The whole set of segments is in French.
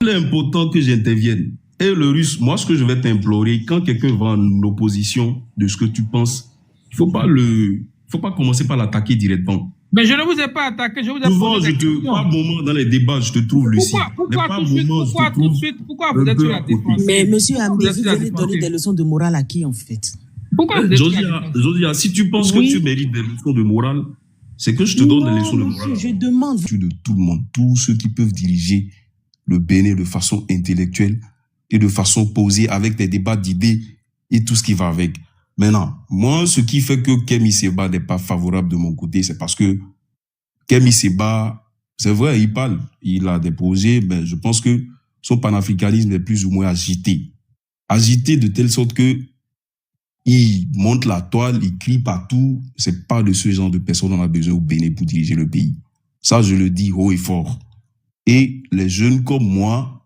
Il est important que j'intervienne. Et le russe, moi, ce que je vais t'implorer, quand quelqu'un va en opposition de ce que tu penses, il ne faut pas commencer par l'attaquer directement. Mais je ne vous ai pas attaqué, je vous ai posé des questions. Par moment, dans les débats, je te trouve lucide. Pourquoi tout de suite, pourquoi vous êtes sur la défense? Mais monsieur Amdi, vous allez donner des leçons de morale à qui, en fait? Pourquoi vous êtes sur la défense? Josia, si tu penses que tu mérites des leçons de morale, c'est que je te donne des leçons de morale. Je demande. De tout le monde, tous ceux qui peuvent diriger le Bénin de façon intellectuelle et de façon posée avec des débats d'idées et tout ce qui va avec. Maintenant, moi, ce qui fait que Kemi Seba n'est pas favorable de mon côté, c'est parce que Kemi Seba, c'est vrai, il parle, il a des projets, mais je pense que son panafricanisme est plus ou moins agité. Agité de telle sorte que il monte la toile, il crie partout. C'est pas de ce genre de personnes qu'on a besoin au Bénin pour diriger le pays. Ça, je le dis haut et fort. Et les jeunes comme moi,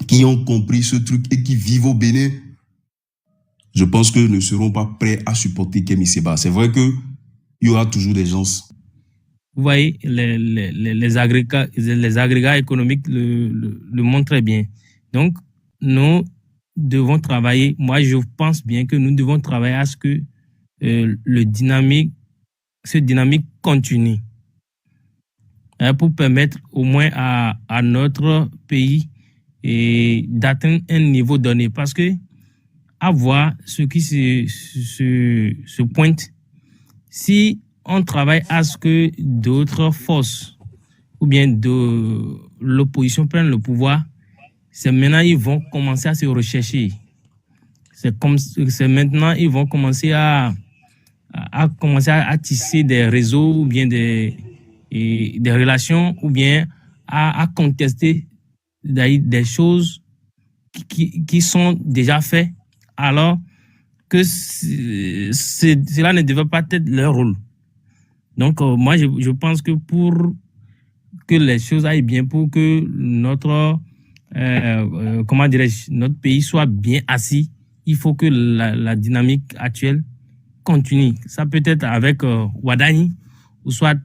qui ont compris ce truc et qui vivent au Bénin, je pense que ne seront pas prêts à supporter Kemi Seba. C'est vrai qu'il y aura toujours des gens. Vous voyez, les agrégats économiques le montrent très bien. Donc, nous devons travailler. Moi, je pense bien que nous devons travailler à ce que ce dynamique continue. Pour permettre au moins à notre pays d'atteindre un niveau donné. Parce que, à voir ce qui se pointe, si on travaille à ce que d'autres forces ou bien de l'opposition prennent le pouvoir, c'est maintenant ils vont commencer à se rechercher. C'est maintenant ils vont commencer à tisser des réseaux ou bien des relations ou bien à contester des choses qui sont déjà faites alors que cela ne devait pas être leur rôle. Donc, moi, je pense que pour que les choses aillent bien, pour que notre pays soit bien assis, il faut que la dynamique actuelle continue. Ça peut être avec Wadani ou soit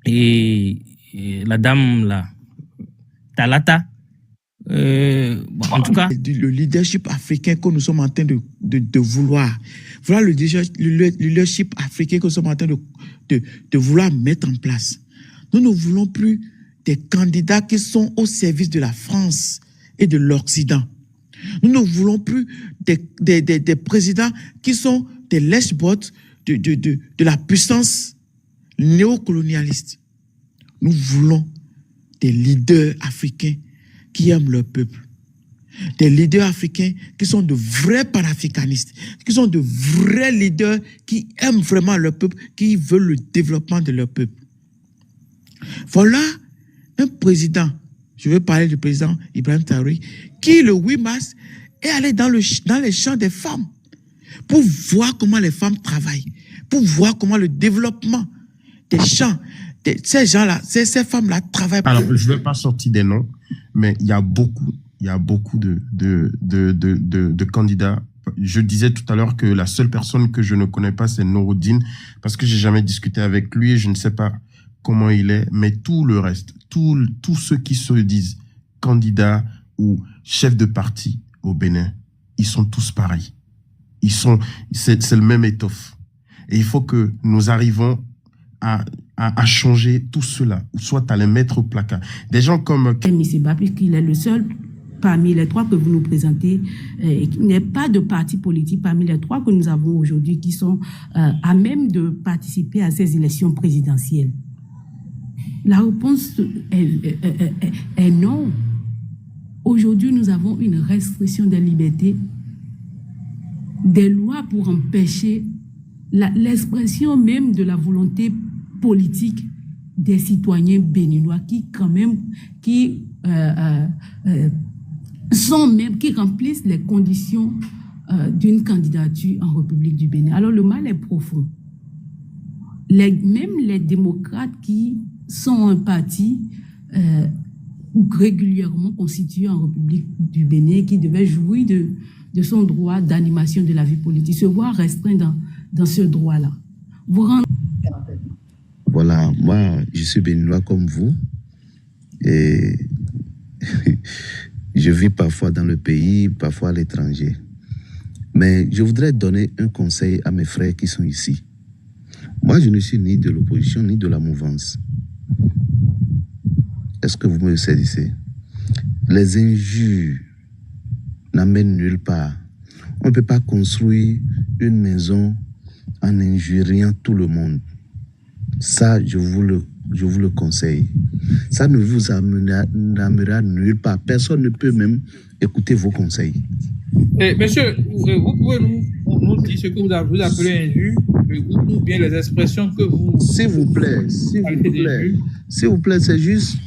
la dame là, Talata. En tout cas, le leadership africain que nous sommes en train de vouloir. Voilà le leadership africain que nous sommes en train de vouloir mettre en place. Nous ne voulons plus des candidats qui sont au service de la France et de l'Occident. Nous ne voulons plus des présidents qui sont des lèche-bottes de la puissance néocolonialiste. Nous voulons des leaders africains qui aiment leur peuple. Des leaders africains qui sont de vrais panafricanistes, qui sont de vrais leaders qui aiment vraiment leur peuple, qui veulent le développement de leur peuple. Voilà un président, je veux parler du président Ibrahim Traoré, qui le 8 mars est allé dans les champs des femmes pour voir comment les femmes travaillent, pour voir comment le développement des champs, ces gens-là, ces femmes-là travaillent. Alors, je ne vais pas sortir des noms, mais il y a beaucoup de candidats. Je disais tout à l'heure que la seule personne que je ne connais pas, c'est Nouroudine, parce que j'ai jamais discuté avec lui et je ne sais pas comment il est, mais tout le reste, tous ceux qui se disent candidats ou chefs de parti au Bénin, ils sont tous pareils. C'est le même étoffe. Et il faut que nous arrivons à changer tout cela, soit à les mettre au placard. Des gens comme Kemi Seba, puisqu'il est le seul parmi les trois que vous nous présentez, il n'y a pas de parti politique parmi les trois que nous avons aujourd'hui qui sont à même de participer à ces élections présidentielles. La réponse est non. Aujourd'hui, nous avons une restriction des libertés, des lois pour empêcher l'expression même de la volonté politique des citoyens béninois qui remplissent les conditions d'une candidature en République du Bénin. Alors le mal est profond. Même les démocrates qui sont un parti régulièrement constitué en République du Bénin, qui devait jouir de son droit d'animation de la vie politique, se voient restreints dans ce droit-là. Voilà, moi, je suis béninois comme vous. Et je vis parfois dans le pays, parfois à l'étranger. Mais je voudrais donner un conseil à mes frères qui sont ici. Moi, je ne suis ni de l'opposition, ni de la mouvance. Est-ce que vous me saisissez? Les injures n'amènent nulle part. On ne peut pas construire une maison en injuriant tout le monde. Ça, je vous le conseille. Ça ne vous amènera nulle part. Personne ne peut même écouter vos conseils. Monsieur, vous pouvez nous dire ce que vous appelez injure, ou bien les expressions que vous... S'il vous plaît, c'est juste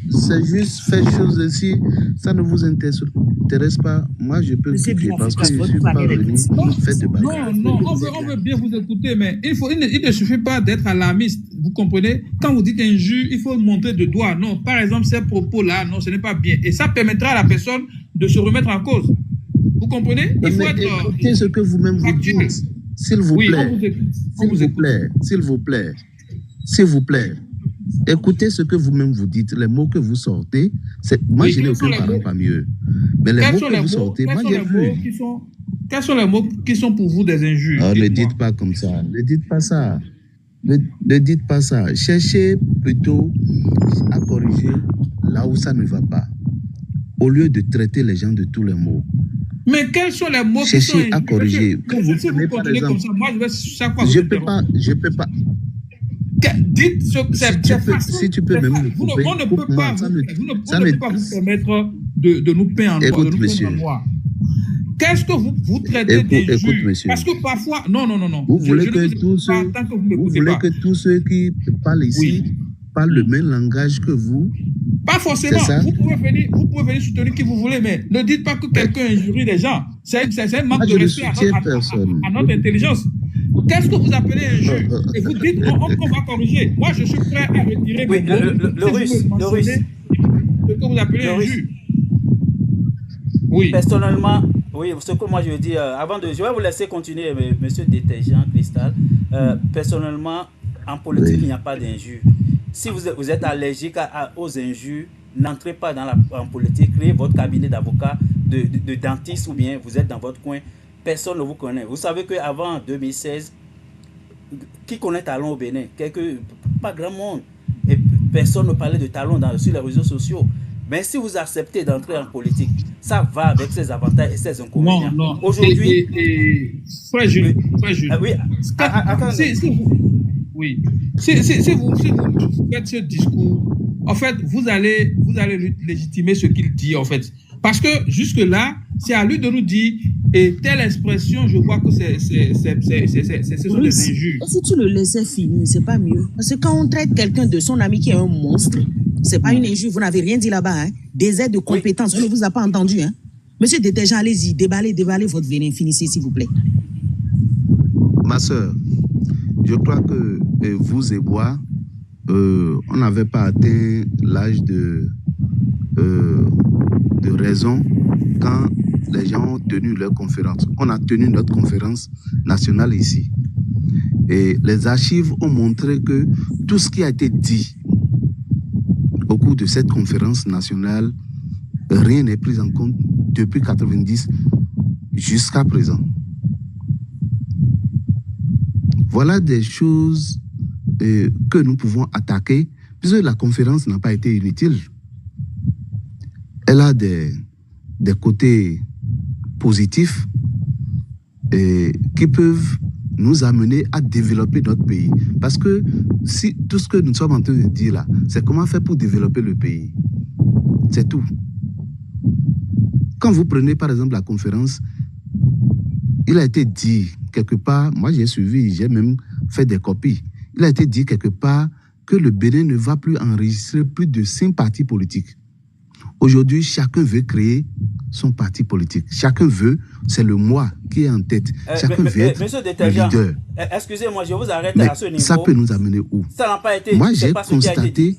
faire chose ici. Ça ne vous intéresse pas. Moi, je peux quitter parce que je ne suis pas venu faire de bagarre. Non, on veut bien vous écouter, mais il ne suffit pas d'être alarmiste. Vous comprenez? Quand vous dites injure, il faut montrer de doigt. Non, par exemple, ces propos-là, non, ce n'est pas bien. Et ça permettra à la personne de se remettre en cause. Vous comprenez? Il faut être... Écoutez ce que vous-même vous dites. S'il vous plaît. S'il vous plaît. Écoutez ce que vous-même vous dites. Les mots que vous sortez, moi, je n'ai aucun parent parmi eux. Mais les mots que vous sortez, moi, j'ai vu. Quels sont les mots qui sont pour vous des injures? Ne dites pas comme ça. Ne dites pas ça. Ne dites pas ça. Cherchez plutôt à corriger là où ça ne va pas. Au lieu de traiter les gens de tous les mots. Mais quels sont les mots qui sont injurieux? Cherchez à corriger. Si vous continuez comme ça, moi, je vais chaque fois... Je peux pas. Dites ce que c'est. Si tu peux même me couper, on ne peut pas vous permettre de nous peindre en noir. Écoute, monsieur. Qu'est-ce que vous traitez d'injures? Écoute, monsieur. Parce que parfois... Non. Vous voulez que tous ceux qui parlent ici parlent le même langage que vous? Pas forcément. Vous pouvez venir soutenir qui vous voulez, mais ne dites pas que quelqu'un injurie les gens. C'est un manque de respect à notre intelligence. Qu'est-ce que vous appelez injure? Et vous dites on va corriger. Moi, je suis prêt à retirer mes mots. Le russe. Ce que vous appelez injure. Oui. Personnellement, oui, ce que moi je veux dire, je vais vous laisser continuer, monsieur Détergent Cristal. Personnellement, en politique, il n'y a pas d'injure. Si vous êtes allergique aux injures, n'entrez pas en politique, créez votre cabinet d'avocat, de dentiste, ou bien vous êtes dans votre coin, personne ne vous connaît. Vous savez qu'avant 2016, qui connaît Talon au Bénin? Pas grand monde. Et personne ne parlait de Talon sur les réseaux sociaux. Mais si vous acceptez d'entrer en politique, ça va avec ses avantages et ses inconvénients. Non. Aujourd'hui... Frère Jules. Oui, oui. Si vous faites ce discours, en fait, vous allez légitimer ce qu'il dit, en fait. Parce que jusque-là, c'est à lui de nous dire, et telle expression, je vois que ce sont des injures. Et si tu le laissais finir, c'est pas mieux. Parce que quand on traite quelqu'un de son ami qui est un monstre, c'est pas une injure, vous n'avez rien dit là-bas. Hein. Des aides de compétences, on ne vous a pas entendu. Hein. Monsieur Détergent, allez-y, déballez votre venin, finissez s'il vous plaît. Ma soeur, je crois que vous et moi, on n'avait pas atteint l'âge de raison quand les gens ont tenu leur conférence. On a tenu notre conférence nationale ici. Et les archives ont montré que tout ce qui a été dit au cours de cette conférence nationale, rien n'est pris en compte depuis 90 jusqu'à présent. Voilà des choses que nous pouvons attaquer, puisque la conférence n'a pas été inutile. Elle a des côtés positifs qui peuvent nous amener à développer notre pays. Parce que si tout ce que nous sommes en train de dire là, c'est comment faire pour développer le pays. C'est tout. Quand vous prenez par exemple la conférence, il a été dit quelque part, moi j'ai suivi, j'ai même fait des copies, il a été dit quelque part que le Bénin ne va plus enregistrer plus de 5 partis politiques. Aujourd'hui, chacun veut créer son parti politique. Chacun veut, c'est le moi qui est en tête. Chacun veut être le leader. Excusez-moi, je vous arrête à ce niveau. Ça peut nous amener où? Ça n'a pas été. Moi, j'ai constaté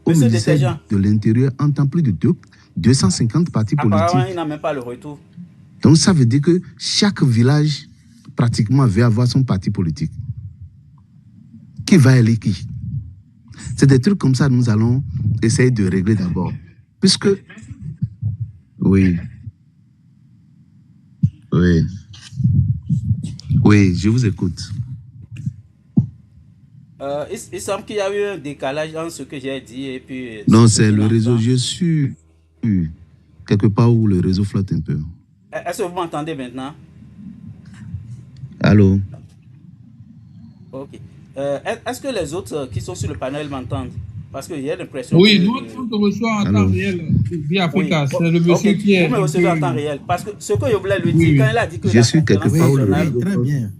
au ministère de l'Intérieur, en temps plus de 250 partis politiques. Apparemment, il n'a même pas le retour. Donc, ça veut dire que chaque village, pratiquement, veut avoir son parti politique. Qui va aller qui? C'est des trucs comme ça que nous allons essayer de régler d'abord. Puisque... Oui. Oui. Oui, je vous écoute. Il semble qu'il y a eu un décalage entre ce que j'ai dit et puis... Non, c'est le réseau. Je suis quelque part où le réseau flotte un peu. Est-ce que vous m'entendez maintenant? Allô? Ok. Est-ce que les autres qui sont sur le panel m'entendent? Parce que j'ai l'impression Oui, que... nous, on te reçoit en temps réel via Africa. Oui. C'est le monsieur qui est... Vous me recevez en temps réel. Parce que ce que je voulais lui dire, quand il a dit que je suis quelque part où le réseau très bien.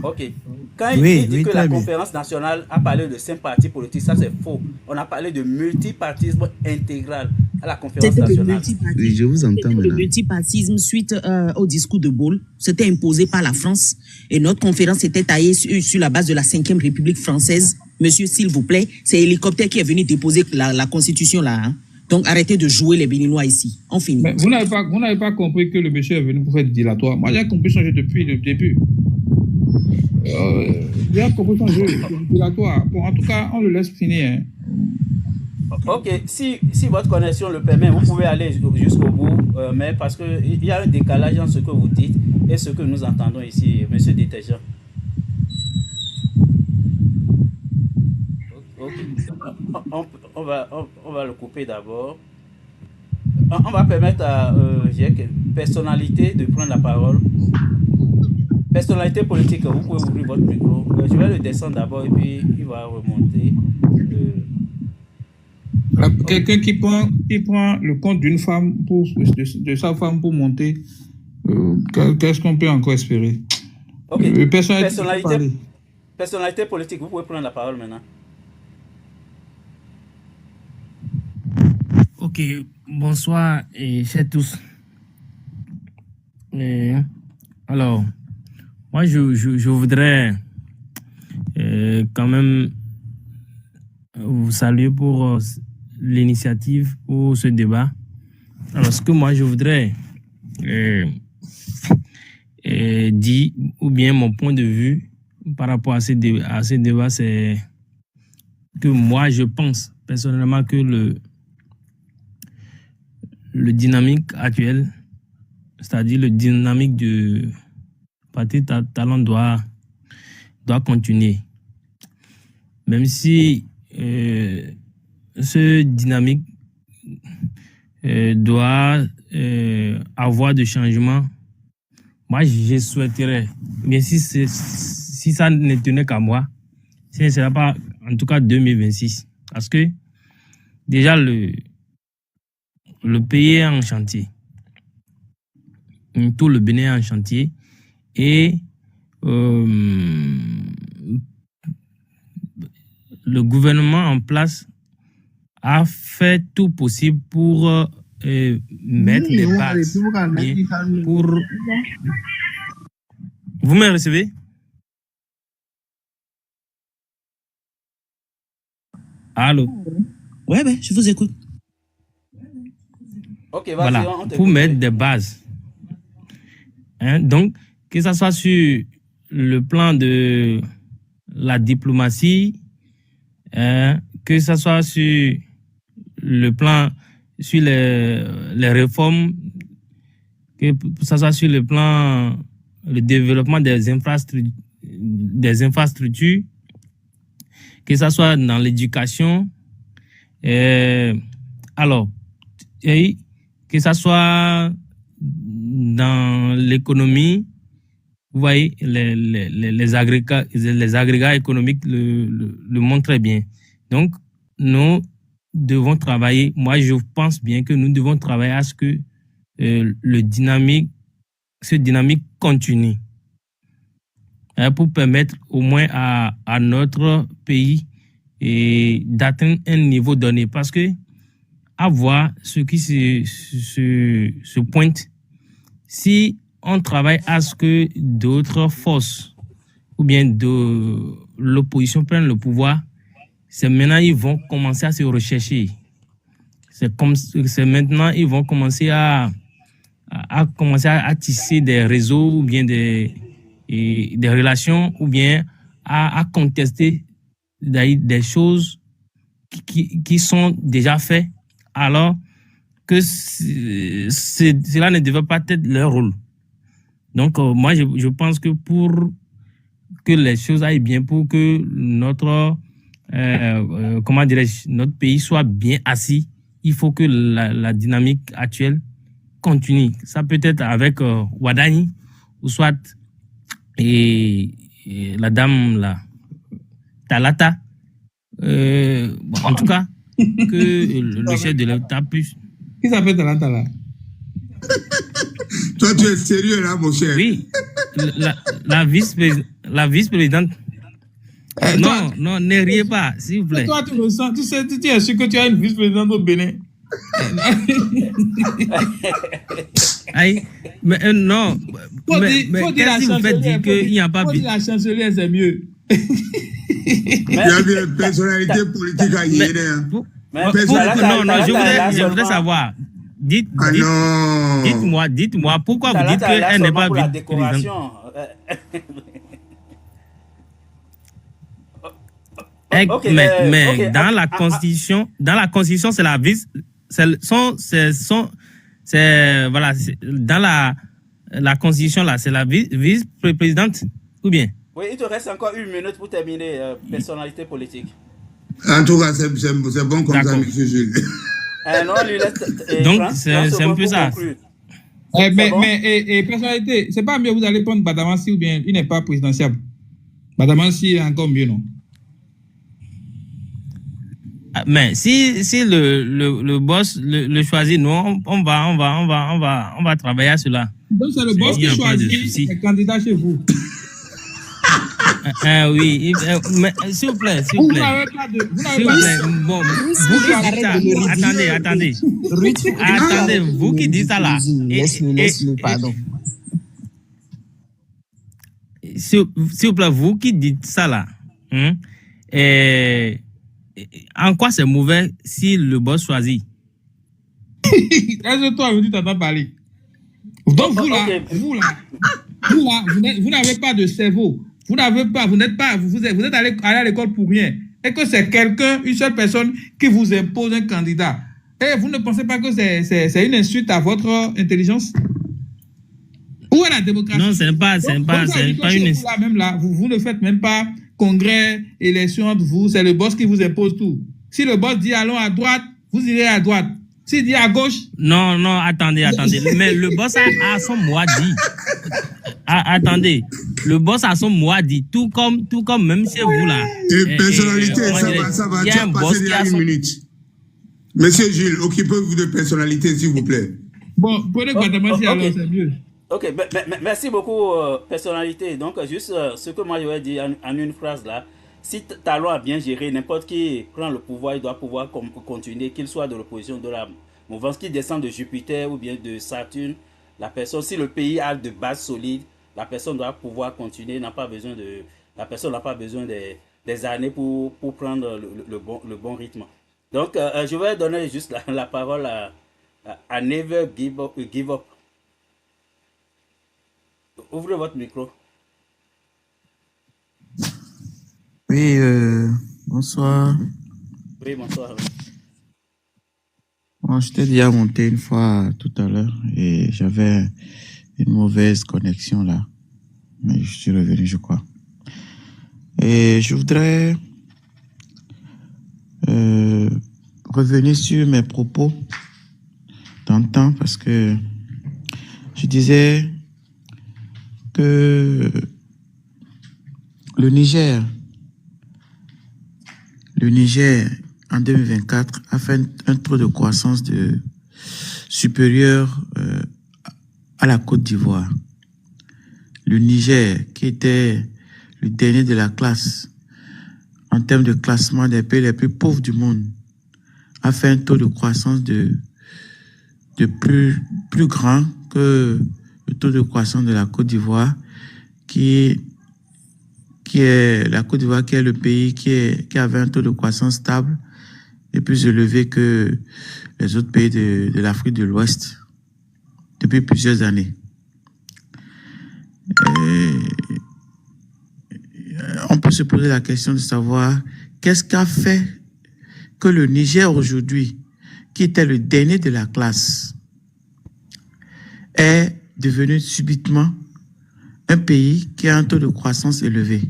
Ok. Quand il dit que la conférence nationale a parlé de 5 partis politiques, ça c'est faux. On a parlé de multipartisme intégral à la conférence C'était le nationale. multipartisme. Oui, je vous entends Le maintenant. multipartisme suite au discours de Gaulle, c'était imposé par la France. Et notre conférence était taillée sur la base de la 5e République française. Monsieur, s'il vous plaît, c'est l'hélicoptère qui est venu déposer la Constitution là. Hein. Donc arrêtez de jouer les Béninois ici. On finit. Mais vous n'avez pas compris que le monsieur est venu pour faire dilatoire. Moi, j'ai compris son jeu depuis le début. J'ai compris son jeu dilatoire. Bon, en tout cas, on le laisse finir. Hein. Ok, si votre connexion le permet, vous pouvez aller jusqu'au bout, mais parce qu'il y a un décalage entre ce que vous dites et ce que nous entendons ici, monsieur Détergent. Ok. On va le couper d'abord. On va permettre à personnalité de prendre la parole. Personnalité politique, vous pouvez ouvrir votre micro. Je vais le descendre d'abord et puis il va remonter. Quelqu'un qui prend le compte d'une femme, de sa femme pour monter, qu'est-ce qu'on peut encore espérer? Ok. Personnalité politique, vous pouvez prendre la parole maintenant. Ok, bonsoir et chers tous. Alors, moi je voudrais quand même vous saluer pour l'initiative pour ce débat. Alors, ce que moi je voudrais dire, ou bien mon point de vue par rapport à ce débat, c'est que moi je pense personnellement que le dynamique actuel, c'est-à-dire le dynamique du parti Talon doit continuer. Même si ce dynamique doit avoir de changements, moi je souhaiterais, mais si ça ne tenait qu'à moi, ce ne sera pas en tout cas 2026. Parce que déjà le pays est en chantier. Tout le Bénin est en chantier. Et le gouvernement en place a fait tout possible pour mettre les bases. Vous me recevez? Allô? Ouais, je vous écoute. Ok, voilà, pour mettre des bases. Hein, donc, que ce soit sur le plan de la diplomatie, que ce soit sur le plan, sur les réformes, que ce soit sur le plan le développement des infrastructures, que ce soit dans l'éducation, alors, que ce soit dans l'économie, vous voyez, les agrégats économiques le montrent très bien. Donc, nous devons travailler, moi je pense bien que nous devons travailler à ce que ce dynamique continue, pour permettre au moins à notre pays d'atteindre un niveau donné. Parce que à voir ce qui se pointe, si on travaille à ce que d'autres forces ou bien de l'opposition prennent le pouvoir, c'est maintenant ils vont commencer à se rechercher. C'est maintenant ils vont commencer à tisser des réseaux ou bien des relations ou bien à contester des choses qui sont déjà faits, alors que cela ne devait pas être leur rôle. Donc, moi, je pense que pour que les choses aillent bien, pour que notre, comment dirais-je, notre pays soit bien assis, il faut que la dynamique actuelle continue. Ça peut être avec Wadani, ou soit la dame là, Talata. En tout cas, que le chef de l'État puisse. Qui s'appelle Talata là? Toi, tu es sérieux là, mon cher? Oui, la vice-présidente. Non, ne riez pas, s'il vous plaît. Toi, tu le sens, tu es sûr que tu as une vice-présidente au Bénin. Aïe, mais non. Mais qu'est-ce que vous faites dire qu'il n'y a pas... Faut dire la chancelière, c'est mieux. Il y a une personnalité politique à Yéné. Non, je voudrais savoir. Dites-moi, pourquoi vous dites qu'elle n'est pas vice-présidente? Mais dans la constitution, c'est la vice, voilà, dans la constitution là, c'est la vice-présidente ou bien? Oui, il te reste encore 1 minute pour terminer. Personnalité politique. En tout cas, c'est bon comme ça, monsieur Jules. Non, lui laisse. Donc, c'est un peu ça. Mais personnalité, c'est pas mieux, vous allez prendre Badamassi ou bien il n'est pas présidentiable. Badamassi est encore mieux, non? Mais si le boss le choisit, nous on va travailler à cela. Donc c'est le boss qui choisit les candidats chez vous. Oui, mais s'il vous plaît. S'il vous plaît. Bon, vous qui dites ça, attendez. Attendez, vous qui dites ça là. Laisse-le, pardon. S'il vous plaît, vous qui dites ça là. En quoi c'est mauvais si le boss choisit? Est-ce que toi, tu t'entends parler? Donc vous n'avez pas de cerveau. Vous êtes allé à l'école pour rien. Et que c'est quelqu'un, une seule personne qui vous impose un candidat. Et vous ne pensez pas que c'est une insulte à votre intelligence? Où est la démocratie? Non, ce n'est pas une insulte. Vous ne faites même pas congrès, élection entre vous, c'est le boss qui vous impose tout. Si le boss dit allons à droite, vous irez à droite. S'il dit à gauche... Non, attendez. Mais le boss a son mot à dire. Attendez, le boss a son mot à dire, tout comme même chez vous là. Et personnalité, ça va, tu as passé déjà 1 minute. Monsieur Gilles, occupez-vous de personnalité, s'il vous plaît. Bon, prenez Guatemala, alors c'est mieux. Ok, merci beaucoup, personnalité. Donc, juste ce que moi je vais dire en une phrase là. Si Talon a bien géré, n'importe qui prend le pouvoir, il doit pouvoir continuer, qu'il soit de l'opposition, de la mouvance, qu'il descend de Jupiter ou bien de Saturne. La personne, si le pays a de bases solides, la personne doit pouvoir continuer, la personne n'a pas besoin des années pour prendre le bon rythme. Donc, je vais donner juste la parole à Never Give Up. Ouvrez votre micro. Oui, bonsoir. Oui, bonsoir. Bon, je t'ai déjà monté une fois tout à l'heure et j'avais une mauvaise connexion là. Mais je suis revenu, je crois. Et je voudrais revenir sur mes propos d'antan parce que je disais que le Niger, en 2024, a fait un taux de croissance supérieur à la Côte d'Ivoire. Le Niger, qui était le dernier de la classe en termes de classement des pays les plus pauvres du monde, a fait un taux de croissance de plus grand que le taux de croissance de la Côte d'Ivoire, qui est le pays qui avait un taux de croissance stable et plus élevé que les autres pays de l'Afrique de l'Ouest depuis plusieurs années. On peut se poser la question de savoir qu'est-ce que le Niger aujourd'hui, qui était le dernier de la classe, est devenu subitement un pays qui a un taux de croissance élevé.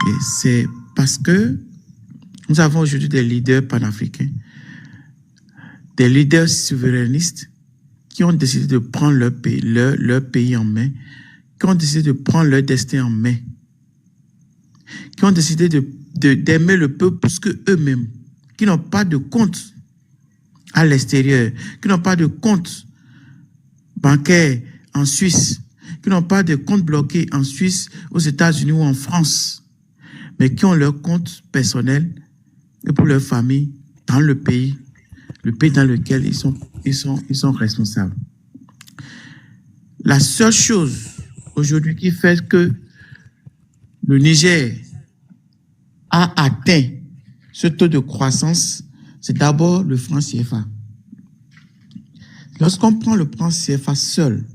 Et c'est parce que nous avons aujourd'hui des leaders panafricains, des leaders souverainistes qui ont décidé de prendre leur pays en main, qui ont décidé de prendre leur destin en main, qui ont décidé d'aimer le peuple plus que eux-mêmes, qui n'ont pas de compte à l'extérieur, qui n'ont pas de compte bancaire en Suisse, qui n'ont pas de compte bloqué en Suisse, aux États-Unis ou en France, mais qui ont leur compte personnel et pour leur famille dans le pays dans lequel ils sont responsables. La seule chose aujourd'hui qui fait que le Niger a atteint ce taux de croissance, c'est d'abord le franc CFA. Lorsqu'on prend le franc CFA seul,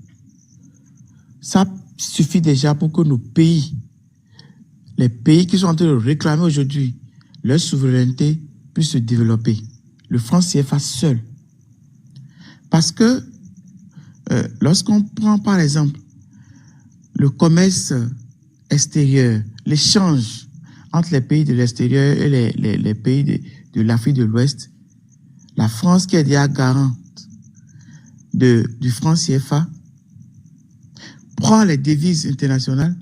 ça suffit déjà pour que nos pays, les pays qui sont en train de réclamer aujourd'hui leur souveraineté, puissent se développer. Le franc CFA seul. Parce que lorsqu'on prend par exemple le commerce extérieur, l'échange entre les pays de l'extérieur et les pays de l'Afrique de l'Ouest, la France qui est déjà garante du franc CFA prend les devises internationales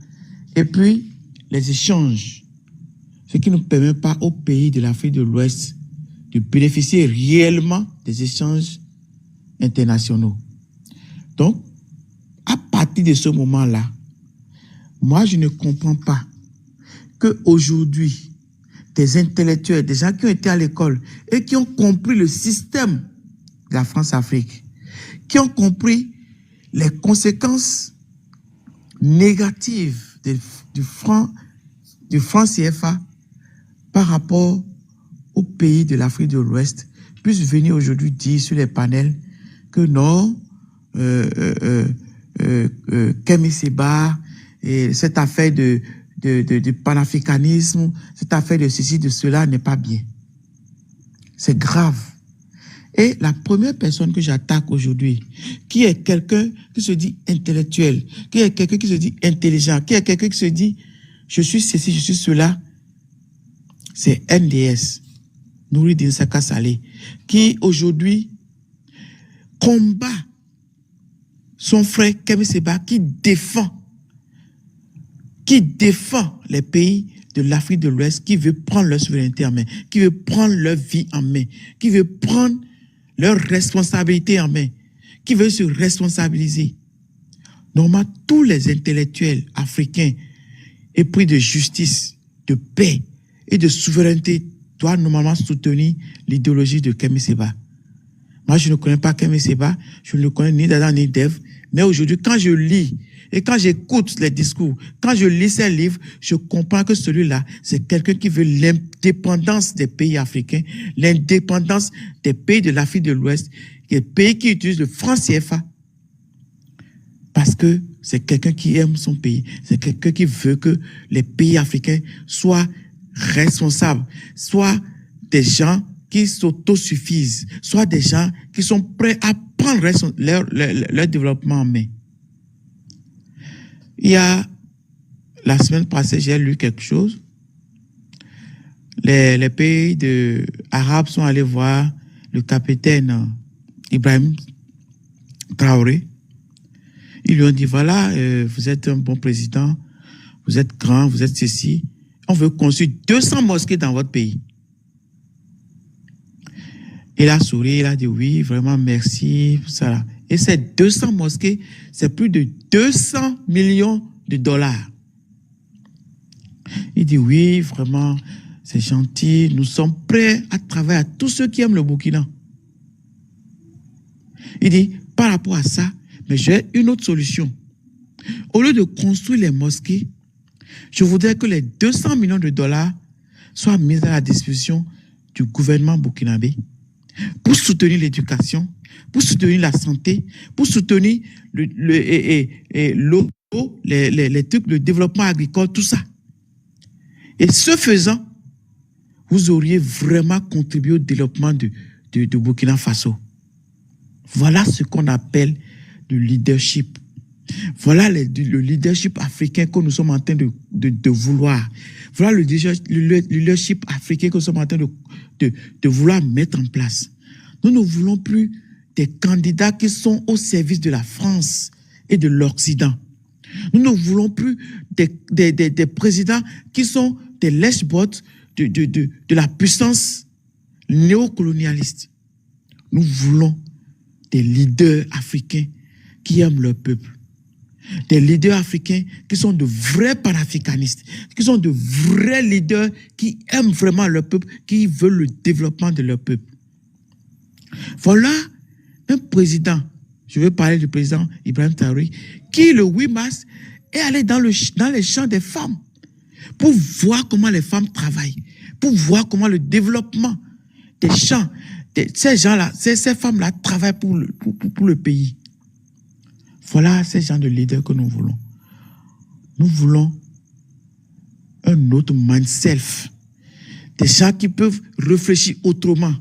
et puis les échanges, ce qui ne permet pas aux pays de l'Afrique de l'Ouest de bénéficier réellement des échanges internationaux. Donc, à partir de ce moment-là, moi, je ne comprends pas qu'aujourd'hui, des intellectuels, des gens qui ont été à l'école et qui ont compris le système de la France-Afrique, qui ont compris les conséquences négatives du franc CFA par rapport aux pays de l'Afrique de l'Ouest, puissent venir aujourd'hui dire sur les panels que non, Kemi Seba, et cette affaire de panafricanisme, cette affaire de ceci, de cela n'est pas bien. C'est grave. Et la première personne que j'attaque aujourd'hui, qui est quelqu'un qui se dit intellectuel, qui est quelqu'un qui se dit intelligent, qui est quelqu'un qui se dit je suis ceci, je suis cela, c'est NDS, Noureddine Saka Saleh, qui aujourd'hui combat son frère Kemi Seba, qui défend les pays de l'Afrique de l'Ouest, qui veut prendre leur souveraineté en main, qui veut prendre leur vie en main, qui veut prendre leur responsabilité en main, qui veut se responsabiliser. Normalement, tous les intellectuels africains épris de justice, de paix et de souveraineté doivent normalement soutenir l'idéologie de Kemi Seba. Moi, je ne connais pas Kemi Seba, je ne le connais ni Dada ni Dev, mais aujourd'hui, quand je lis et quand j'écoute les discours, quand je lis ces livres, je comprends que celui-là, c'est quelqu'un qui veut l'indépendance des pays africains, l'indépendance des pays de l'Afrique de l'Ouest, des pays qui utilisent le franc CFA, parce que c'est quelqu'un qui aime son pays, c'est quelqu'un qui veut que les pays africains soient responsables, soient des gens qui s'autosuffisent, soit des gens qui sont prêts à prendre leur développement en main. Il y a, la semaine passée, j'ai lu quelque chose. Les pays arabes sont allés voir le capitaine Ibrahim Traoré. Ils lui ont dit, voilà, vous êtes un bon président, vous êtes grand, vous êtes ceci. On veut construire 200 mosquées dans votre pays. Il a souri, il a dit oui, vraiment merci pour ça. Et ces 200 mosquées, c'est plus de 200 millions de dollars. Il dit oui, vraiment, c'est gentil, nous sommes prêts à travailler à tous ceux qui aiment le Burkina. Il dit, par rapport à ça, mais j'ai une autre solution. Au lieu de construire les mosquées, je voudrais que les 200 millions de dollars soient mis à la disposition du gouvernement burkinabé pour soutenir l'éducation, pour soutenir la santé, pour soutenir l'eau, les trucs, le développement agricole, tout ça. Et ce faisant, vous auriez vraiment contribué au développement de Burkina Faso. Voilà ce qu'on appelle le leadership. Voilà le leadership africain que nous sommes en train de vouloir. Voilà le leadership africain que nous sommes en train de vouloir mettre en place. Nous ne voulons plus des candidats qui sont au service de la France et de l'Occident. Nous ne voulons plus des présidents qui sont des lèche-bottes de la puissance néocolonialiste. Nous voulons des leaders africains qui aiment leur peuple. Des leaders africains qui sont de vrais panafricanistes, qui sont de vrais leaders qui aiment vraiment leur peuple, qui veulent le développement de leur peuple. Voilà un président, je veux parler du président Ibrahim Traoré, qui le 8 mars est allé dans les champs des femmes pour voir comment les femmes travaillent, pour voir comment le développement des champs, ces gens-là, ces femmes-là travaillent pour le pays. Voilà ces gens de leaders que nous voulons. Nous voulons un autre mindset. Des gens qui peuvent réfléchir autrement.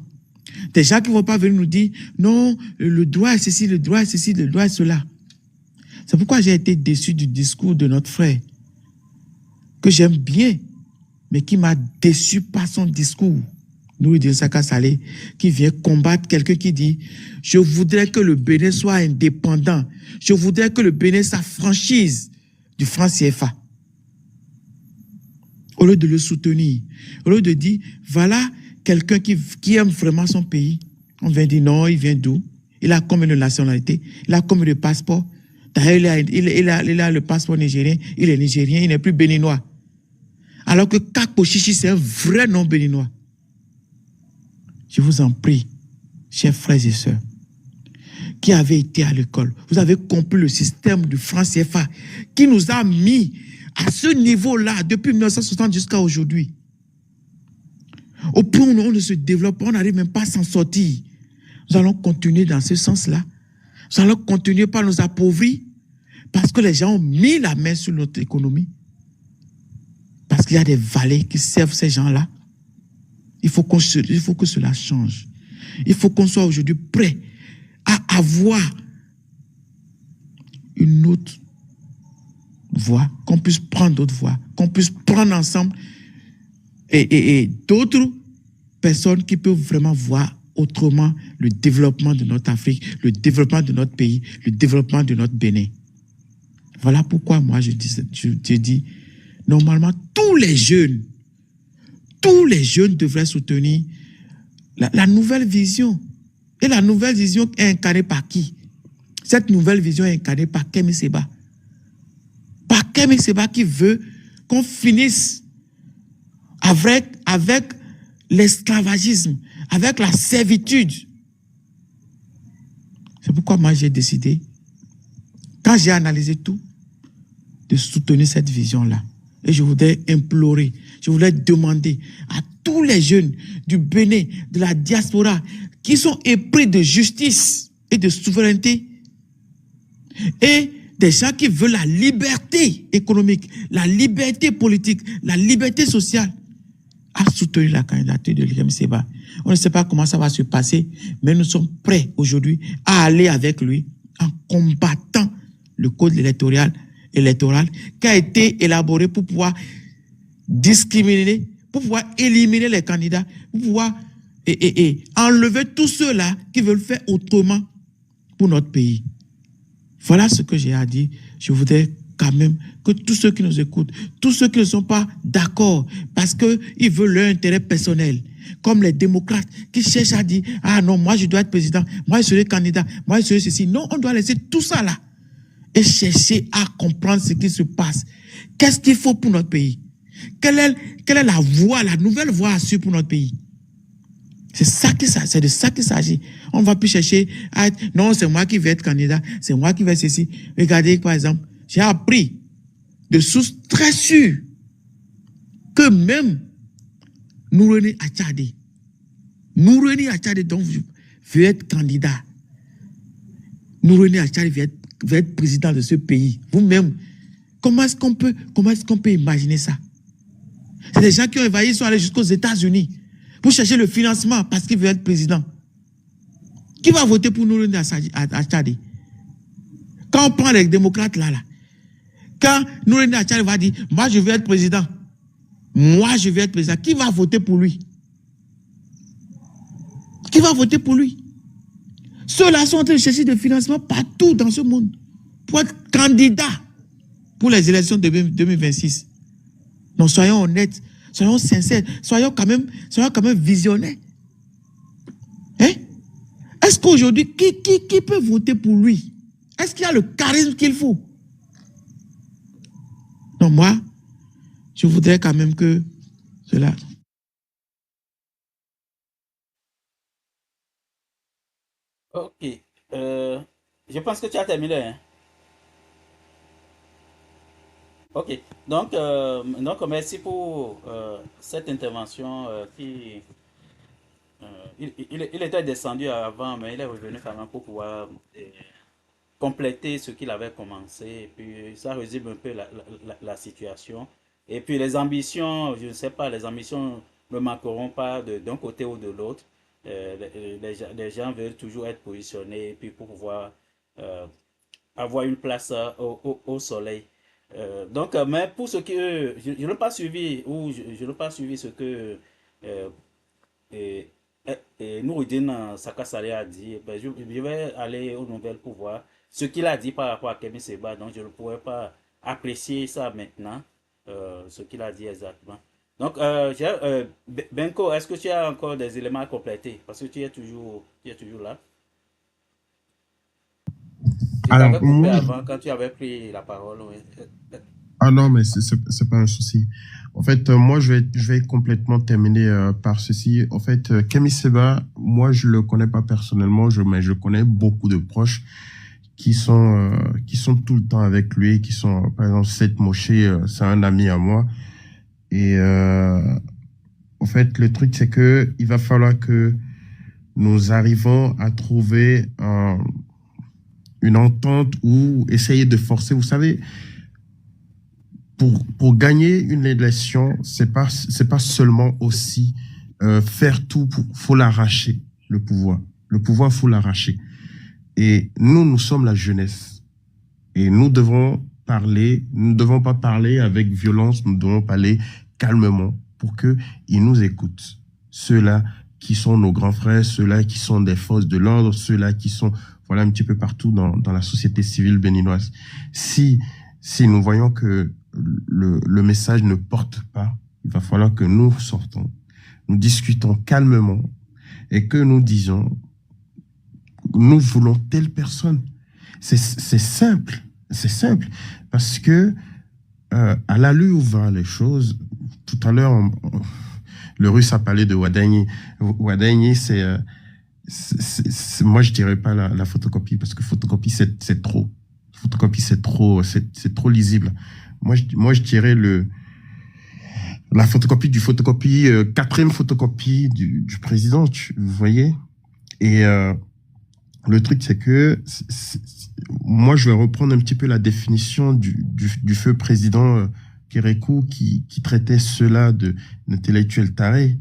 Des gens qui ne vont pas venir nous dire non, le droit est ceci, le droit est ceci, le droit est cela. C'est pourquoi j'ai été déçu du discours de notre frère, que j'aime bien, mais qui m'a déçu par son discours. Noureddin Saka Saleh, qui vient combattre quelqu'un qui dit « Je voudrais que le Bénin soit indépendant. Je voudrais que le Bénin s'affranchisse du franc CFA. » Au lieu de le soutenir, au lieu de dire « Voilà quelqu'un qui aime vraiment son pays. » On vient dire « Non, il vient d'où? Il a combien de nationalités? Il a combien de passeports? D'ailleurs, il a le passeport nigérien. Il est nigérien, il n'est plus béninois. » Alors que Kakpo Chichi, c'est un vrai nom béninois. Je vous en prie, chers frères et sœurs, qui avez été à l'école, vous avez compris le système du franc CFA qui nous a mis à ce niveau-là depuis 1960 jusqu'à aujourd'hui. Au point où on ne se développe, on n'arrive même pas à s'en sortir. Nous allons continuer dans ce sens-là. Nous allons continuer par nous appauvrir parce que les gens ont mis la main sur notre économie. Parce qu'il y a des valets qui servent ces gens-là. Il faut que cela change. Il faut qu'on soit aujourd'hui prêt à avoir une autre voie, qu'on puisse prendre d'autres voies, qu'on puisse prendre ensemble et d'autres personnes qui peuvent vraiment voir autrement le développement de notre Afrique, le développement de notre pays, le développement de notre Bénin. Voilà pourquoi moi je dis, normalement tous les jeunes devraient soutenir la nouvelle vision. Et la nouvelle vision est incarnée par qui? Cette nouvelle vision est incarnée par Kemi Seba. Par Kemi Seba qui veut qu'on finisse avec l'esclavagisme, avec la servitude. C'est pourquoi moi j'ai décidé, quand j'ai analysé tout, de soutenir cette vision-là. Et je voudrais implorer, je voudrais demander à tous les jeunes du Bénin, de la diaspora, qui sont épris de justice et de souveraineté, et des gens qui veulent la liberté économique, la liberté politique, la liberté sociale, à soutenir la candidature de Kemi Seba. On ne sait pas comment ça va se passer, mais nous sommes prêts aujourd'hui à aller avec lui en combattant le code électoral qui a été élaboré pour pouvoir discriminer, pour pouvoir éliminer les candidats, pour pouvoir enlever tous ceux-là qui veulent faire autrement pour notre pays. Voilà ce que j'ai à dire. Je voudrais quand même que tous ceux qui nous écoutent, tous ceux qui ne sont pas d'accord parce qu'ils veulent leur intérêt personnel, comme les démocrates qui cherchent à dire « Ah non, moi je dois être président, moi je serai candidat, moi je serai ceci ». Non, on doit laisser tout ça là et chercher à comprendre ce qui se passe. Qu'est-ce qu'il faut pour notre pays? Quelle est la voie, la nouvelle voie à suivre pour notre pays? C'est de ça qu'il s'agit. On ne va plus chercher à être, non, c'est moi qui vais être candidat, c'est moi qui vais ceci. Regardez, par exemple, j'ai appris de sources très sûres que même Noureddin Achadé, donc, veut être candidat. Noureddin Achadé veut être président de ce pays. Vous-même, comment est-ce qu'on peut imaginer ça? C'est des gens qui ont évalué, ils sont allés jusqu'aux États-Unis pour chercher le financement parce qu'il veut être président. Qui va voter pour nous à Tchadi? Quand on prend les démocrates là, quand Noureddin Achari va dire, moi je veux être président, moi je veux être président, qui va voter pour lui? Qui va voter pour lui? Ceux-là sont en train de chercher des financements partout dans ce monde pour être candidats pour les élections de 2026. Donc soyons honnêtes, soyons sincères, soyons quand même visionnaires. Hein? Est-ce qu'aujourd'hui, qui peut voter pour lui? Est-ce qu'il y a le charisme qu'il faut? Donc moi, je voudrais quand même que cela... Ok. Je pense que tu as terminé. Hein? Ok. Donc, merci pour cette intervention qui... il était descendu avant, mais il est revenu quand même pour pouvoir compléter ce qu'il avait commencé. Et puis, ça résume un peu la situation. Et puis, les ambitions, je ne sais pas, les ambitions ne manqueront pas d'un côté ou de l'autre. Les gens veulent toujours être positionnés et puis pour pouvoir avoir une place au soleil. Mais pour ce qui je n'ai pas suivi ou je n'ai pas suivi ce que Noureddin Sakassaré a dit. Je vais aller aux nouvelles pour voir ce qu'il a dit par rapport à Kémi Séba. Donc je ne pourrais pas apprécier ça maintenant, ce qu'il a dit exactement. Donc, Benko, est-ce que tu as encore des éléments à compléter? Parce que tu es toujours là. Tu t'avais coupé avant quand tu avais pris la parole. Oui. Ah non, mais c'est pas un souci. En fait, moi, je vais complètement terminer par ceci. En fait, Kémi Séba, moi, je le connais pas personnellement, mais je connais beaucoup de proches qui sont tout le temps avec lui, qui sont, par exemple, Seth Moshe, c'est un ami à moi. Et en fait, le truc, c'est que il va falloir que nous arrivons à trouver une entente ou essayer de forcer. Vous savez, pour gagner une élection, c'est pas seulement aussi faire tout. Faut l'arracher, le pouvoir. Le pouvoir, faut l'arracher. Et nous sommes la jeunesse. Et nous devons parler. Nous ne devons pas parler avec violence. Nous devons parler calmement pour qu'ils nous écoutent. Ceux-là qui sont nos grands frères, ceux-là qui sont des forces de l'ordre, ceux-là qui sont un petit peu partout dans la société civile béninoise. Si nous voyons que le message ne porte pas, il va falloir que nous sortons, nous discutons calmement et que nous disons, nous voulons telle personne. C'est simple, parce que à l'allure où vont les choses, tout à l'heure, le Russe a parlé de Wadani. Wadani, moi, je dirais pas la photocopie, parce que photocopie, c'est trop. Photocopie, c'est trop lisible. Moi, je dirais la photocopie du photocopie, quatrième photocopie du président, vous voyez. Et le truc, c'est que moi, je vais reprendre un petit peu la définition du feu président Kérékou qui traitait cela d'intellectuels tarés.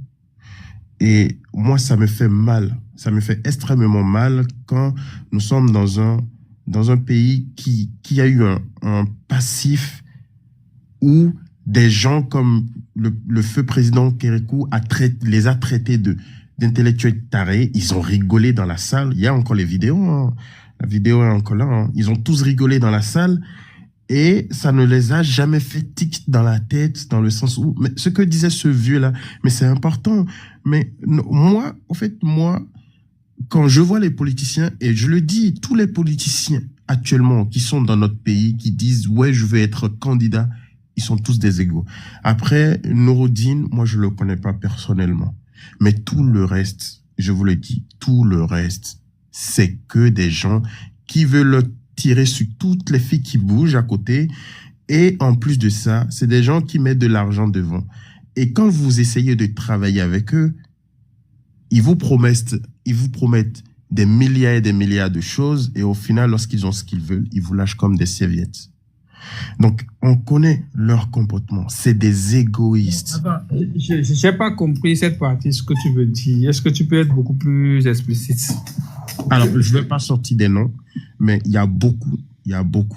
Et moi, ça me fait mal. Ça me fait extrêmement mal quand nous sommes dans un pays qui a eu un passif où des gens comme le feu président Kérékou les a traités d'intellectuels tarés. Ils ont rigolé dans la salle. Il y a encore les vidéos. Hein. La vidéo est encore là. Hein. Ils ont tous rigolé dans la salle. Et ça ne les a jamais fait tic dans la tête, dans le sens où... Mais ce que disait ce vieux-là, mais c'est important. Mais moi, en fait, quand je vois les politiciens, et je le dis, tous les politiciens actuellement qui sont dans notre pays, qui disent « Ouais, je veux être candidat », ils sont tous des égaux. Après, Noureddin, moi, je le connais pas personnellement. Mais tout le reste, je vous le dis, tout le reste, c'est que des gens qui veulent tirer sur toutes les filles qui bougent à côté. Et en plus de ça, c'est des gens qui mettent de l'argent devant. Et quand vous essayez de travailler avec eux, ils vous promettent des milliards et des milliards de choses. Et au final, lorsqu'ils ont ce qu'ils veulent, ils vous lâchent comme des serviettes. Donc, on connaît leur comportement. C'est des égoïstes. Attends, je n'ai pas compris cette partie, ce que tu veux dire. Est-ce que tu peux être beaucoup plus explicite? Alors, je ne vais pas sortir des noms, mais il y a beaucoup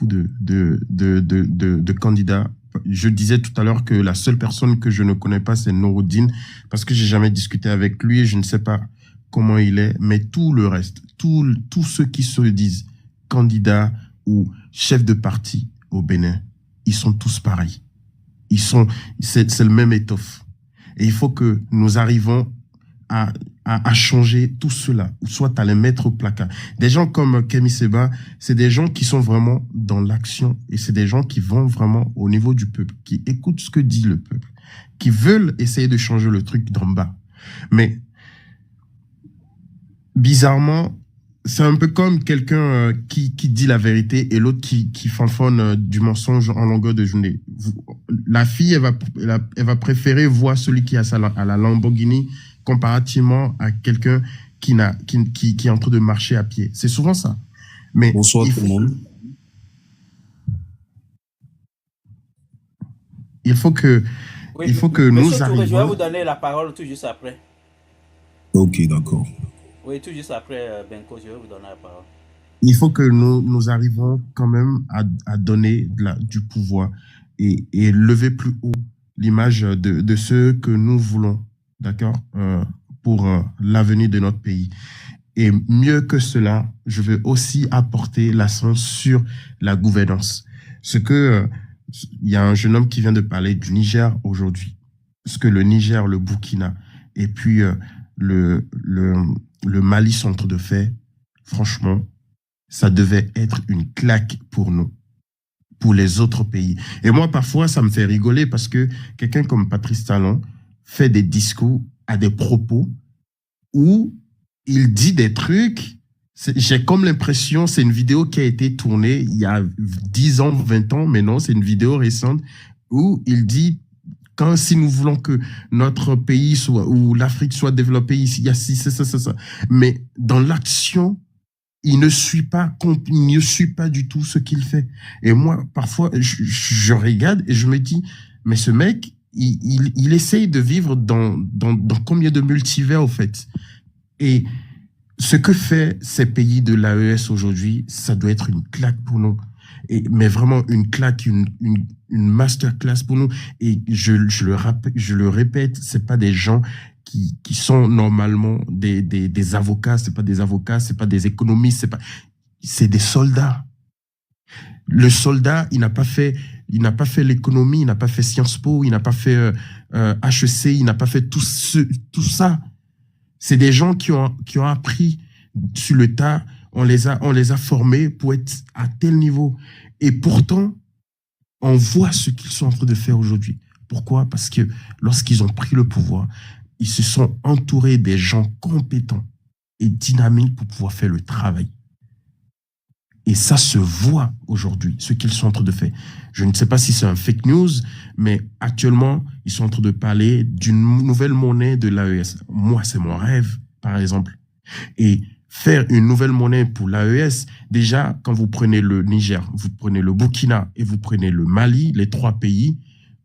de candidats. Je disais tout à l'heure que la seule personne que je ne connais pas, c'est Nouroudine, parce que j'ai jamais discuté avec lui et je ne sais pas comment il est, mais tout le reste, tous ceux qui se disent candidats ou chefs de parti au Bénin, ils sont tous pareils. C'est le même étoffe. Et il faut que nous arrivons à changer tout cela, ou soit à les mettre au placard. Des gens comme Kemi Seba, c'est des gens qui sont vraiment dans l'action, et c'est des gens qui vont vraiment au niveau du peuple, qui écoutent ce que dit le peuple, qui veulent essayer de changer le truc d'en bas. Mais, bizarrement, c'est un peu comme quelqu'un qui dit la vérité et l'autre qui fanfonne du mensonge en longueur de journée. La fille, elle va préférer voir celui qui a à la Lamborghini comparativement à quelqu'un qui est en train de marcher à pied. C'est souvent ça. Mais bonsoir tout le monde. Il faut que nous arrivions... Je vais vous donner la parole tout juste après. Ok, d'accord. Oui, tout juste après, Benko, je vais vous donner la parole. Il faut que nous arrivons quand même à donner du pouvoir et lever plus haut l'image de ceux que nous voulons, d'accord, pour l'avenir de notre pays. Et mieux que cela, je veux aussi apporter l'accent sur la gouvernance. Il y a un jeune homme qui vient de parler du Niger aujourd'hui. Ce que le Niger, le Burkina et puis le Mali sont en train de faire, franchement, ça devait être une claque pour nous, pour les autres pays. Et moi, parfois, ça me fait rigoler parce que quelqu'un comme Patrice Talon fait des discours à des propos où il dit des trucs. J'ai comme l'impression, c'est une vidéo qui a été tournée il y a 10 ans, 20 ans, mais non, c'est une vidéo récente où il dit si nous voulons que notre pays soit, ou l'Afrique soit développée, il y a ça. Mais dans l'action, il ne suit pas du tout ce qu'il fait. Et moi, parfois, je regarde et je me dis, mais ce mec, il essaye de vivre dans combien de multivers, au fait? Et ce que fait ces pays de l'AES aujourd'hui, ça doit être une claque pour nous. Mais vraiment une claque, une masterclass pour nous. Et je le répète, c'est pas des gens qui sont normalement des avocats, c'est pas des avocats, c'est pas des économistes, c'est des soldats. Le soldat, il n'a pas fait l'économie, il n'a pas fait Sciences Po, il n'a pas fait HEC, il n'a pas fait tout ça. C'est des gens qui ont appris sur le tas. On les a formés pour être à tel niveau. Et pourtant, on voit ce qu'ils sont en train de faire aujourd'hui. Pourquoi? Parce que lorsqu'ils ont pris le pouvoir, ils se sont entourés des gens compétents et dynamiques pour pouvoir faire le travail. Et ça se voit aujourd'hui, ce qu'ils sont en train de faire. Je ne sais pas si c'est un fake news, mais actuellement, ils sont en train de parler d'une nouvelle monnaie de l'AES. Moi, c'est mon rêve, par exemple. Et faire une nouvelle monnaie pour l'AES, déjà, quand vous prenez le Niger, vous prenez le Burkina et vous prenez le Mali, les 3 pays,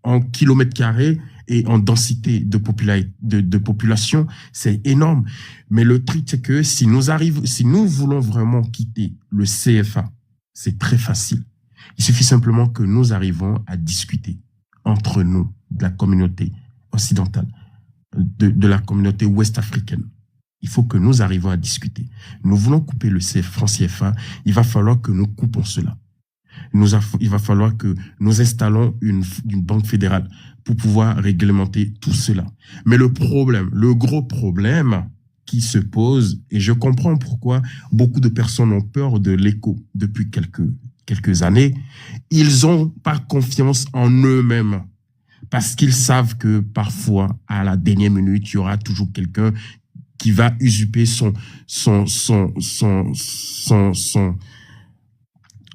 en kilomètres carrés et en densité de population, c'est énorme. Mais le truc, c'est que si nous voulons vraiment quitter le CFA, c'est très facile. Il suffit simplement que nous arrivons à discuter entre nous, de la communauté occidentale, de la communauté ouest-africaine. Il faut que nous arrivions à discuter. Nous voulons couper le franc CFA, il va falloir que nous coupons cela. Il va falloir que nous installons une banque fédérale pour pouvoir réglementer tout cela. Mais le gros problème qui se pose, et je comprends pourquoi beaucoup de personnes ont peur de l'écho depuis quelques années, ils n'ont pas confiance en eux-mêmes. Parce qu'ils savent que parfois, à la dernière minute, il y aura toujours quelqu'un qui va usurper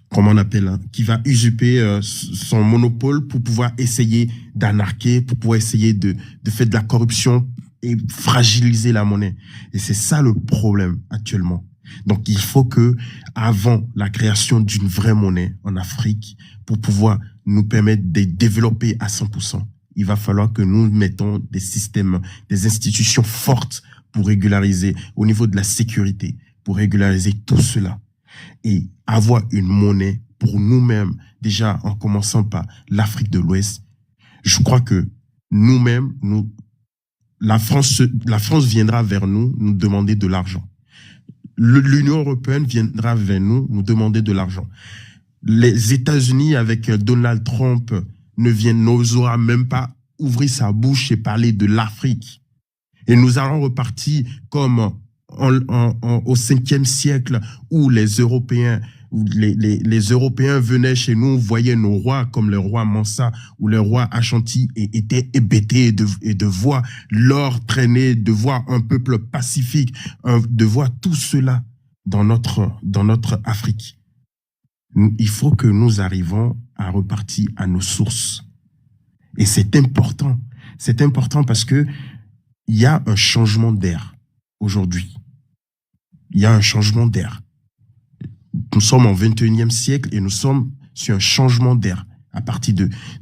comment on appelle, hein, qui va usurper son monopole pour pouvoir essayer d'anarquer, pour pouvoir essayer de faire de la corruption et fragiliser la monnaie. Et c'est ça le problème actuellement. Donc, il faut que, avant la création d'une vraie monnaie en Afrique, pour pouvoir nous permettre de développer à 100%, il va falloir que nous mettons des systèmes, des institutions fortes pour régulariser au niveau de la sécurité, pour régulariser tout cela. Et avoir une monnaie pour nous-mêmes, déjà en commençant par l'Afrique de l'Ouest, je crois que nous-mêmes, la France viendra vers nous demander de l'argent. L'Union européenne viendra vers nous demander de l'argent. Les États-Unis, avec Donald Trump, n'osera même pas ouvrir sa bouche et parler de l'Afrique. Et nous allons repartir comme au 5e siècle où les Européens venaient chez nous, voyaient nos rois comme le roi Mansa ou le roi Ashanti et étaient hébétés de voir l'or traîner, de voir un peuple pacifique, de voir tout cela dans notre Afrique. Il faut que nous arrivons à repartir à nos sources. Et c'est important. C'est important parce que il y a un changement d'air aujourd'hui. Il y a un changement d'air. Nous sommes au 21e siècle et nous sommes sur un changement d'air.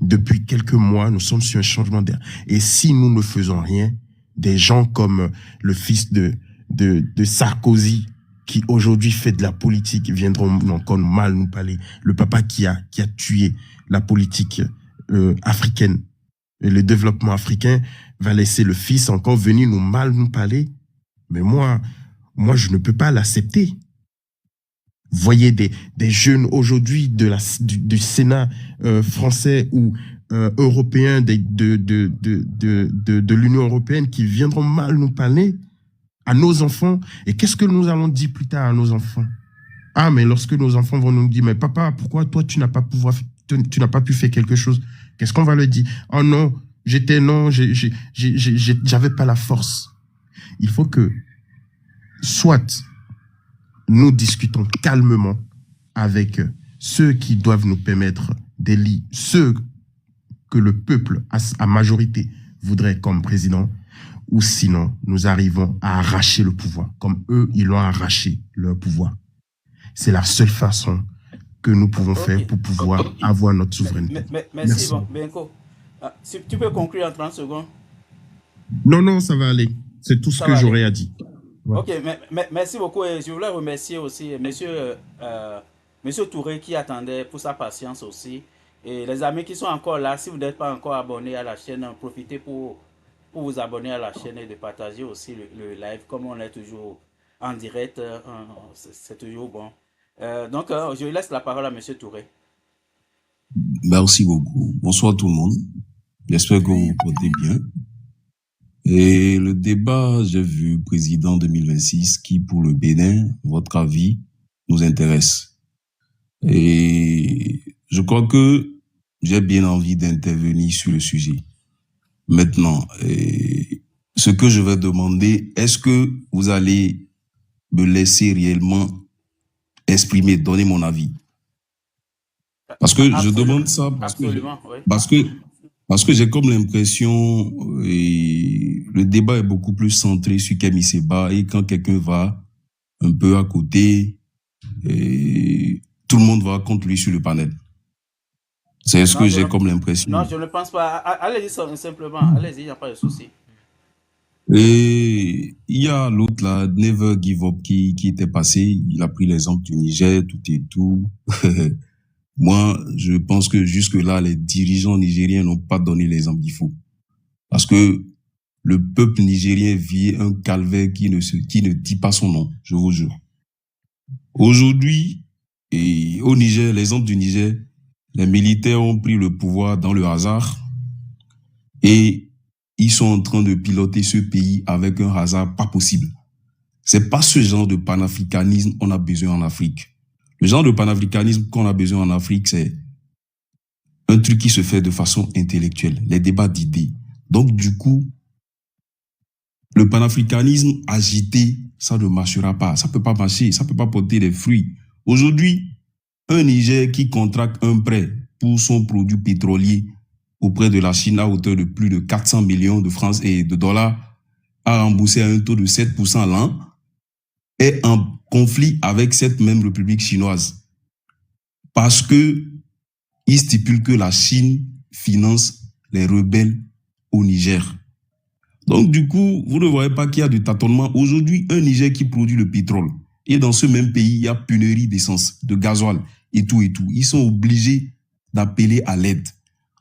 Depuis quelques mois, nous sommes sur un changement d'air. Et si nous ne faisons rien, des gens comme le fils de Sarkozy, qui aujourd'hui fait de la politique, viendront encore mal nous parler. Le papa qui a tué la politique africaine, et le développement africain, va laisser le fils encore venir nous parler. Mais moi, je ne peux pas l'accepter. Voyez des jeunes aujourd'hui du Sénat français ou européen de l'Union européenne qui viendront mal nous parler à nos enfants. Et qu'est-ce que nous allons dire plus tard à nos enfants? Ah, mais lorsque nos enfants vont nous dire, mais papa, pourquoi toi tu n'as pas pu faire quelque chose? Qu'est-ce qu'on va leur dire? Oh non, j'avais pas la force. Il faut que soit nous discutons calmement avec ceux qui doivent nous permettre d'élire ceux que le peuple, à majorité, voudrait comme président, ou sinon, nous arrivons à arracher le pouvoir, comme eux, ils l'ont arraché, leur pouvoir. C'est la seule façon que nous pouvons faire pour pouvoir avoir notre souveraineté. Merci. Bon, Benko. Si tu peux conclure en 30 secondes. Non, ça va aller. C'est tout ce que j'aurais à dire. Ouais. Ok, merci beaucoup. Et je voulais remercier aussi monsieur Touré qui attendait pour sa patience aussi. Et les amis qui sont encore là, si vous n'êtes pas encore abonnés à la chaîne, profitez pour vous abonner à la chaîne et de partager aussi le live. Comme on est toujours en direct, c'est toujours bon. Donc, je laisse la parole à monsieur Touré. Merci beaucoup. Bonsoir tout le monde. J'espère que vous vous portez bien. Et le débat, j'ai vu président 2026 qui, pour le Bénin, votre avis, nous intéresse. Et je crois que j'ai bien envie d'intervenir sur le sujet. Maintenant, ce que je vais demander, est-ce que vous allez me laisser réellement exprimer, donner mon avis? Parce que je demande ça parce que j'ai comme l'impression le débat est beaucoup plus centré sur Kemi Seba et quand quelqu'un va un peu à côté, tout le monde va contre lui sur le panel. C'est ce que j'ai comme l'impression. Non, je ne pense pas. Allez-y simplement. Allez-y, il n'y a pas de souci. Et il y a l'autre là, Never Give Up, qui était passé. Il a pris l'exemple du Niger, tout et tout. Moi, je pense que jusque-là, les dirigeants nigériens n'ont pas donné l'exemple qu'il faut. Parce que le peuple nigérien vit un calvaire qui ne dit pas son nom, je vous jure. Aujourd'hui, et au Niger, l'exemple du Niger, les militaires ont pris le pouvoir dans le hasard et ils sont en train de piloter ce pays avec un hasard pas possible. C'est pas ce genre de panafricanisme qu'on a besoin en Afrique. Le genre de panafricanisme qu'on a besoin en Afrique, c'est un truc qui se fait de façon intellectuelle, les débats d'idées. Donc, du coup, le panafricanisme agité, ça ne marchera pas. Ça peut pas marcher, ça peut pas porter des fruits. Aujourd'hui, un Niger qui contracte un prêt pour son produit pétrolier auprès de la Chine à hauteur de plus de 400 millions de francs et de dollars à rembourser à un taux de 7% l'an est en conflit avec cette même République chinoise. Parce que il stipule que la Chine finance les rebelles au Niger. Donc, du coup, vous ne voyez pas qu'il y a du tâtonnement. Aujourd'hui, un Niger qui produit le pétrole, et dans ce même pays, il y a pénurie d'essence, de gasoil et tout et tout. Ils sont obligés d'appeler à l'aide.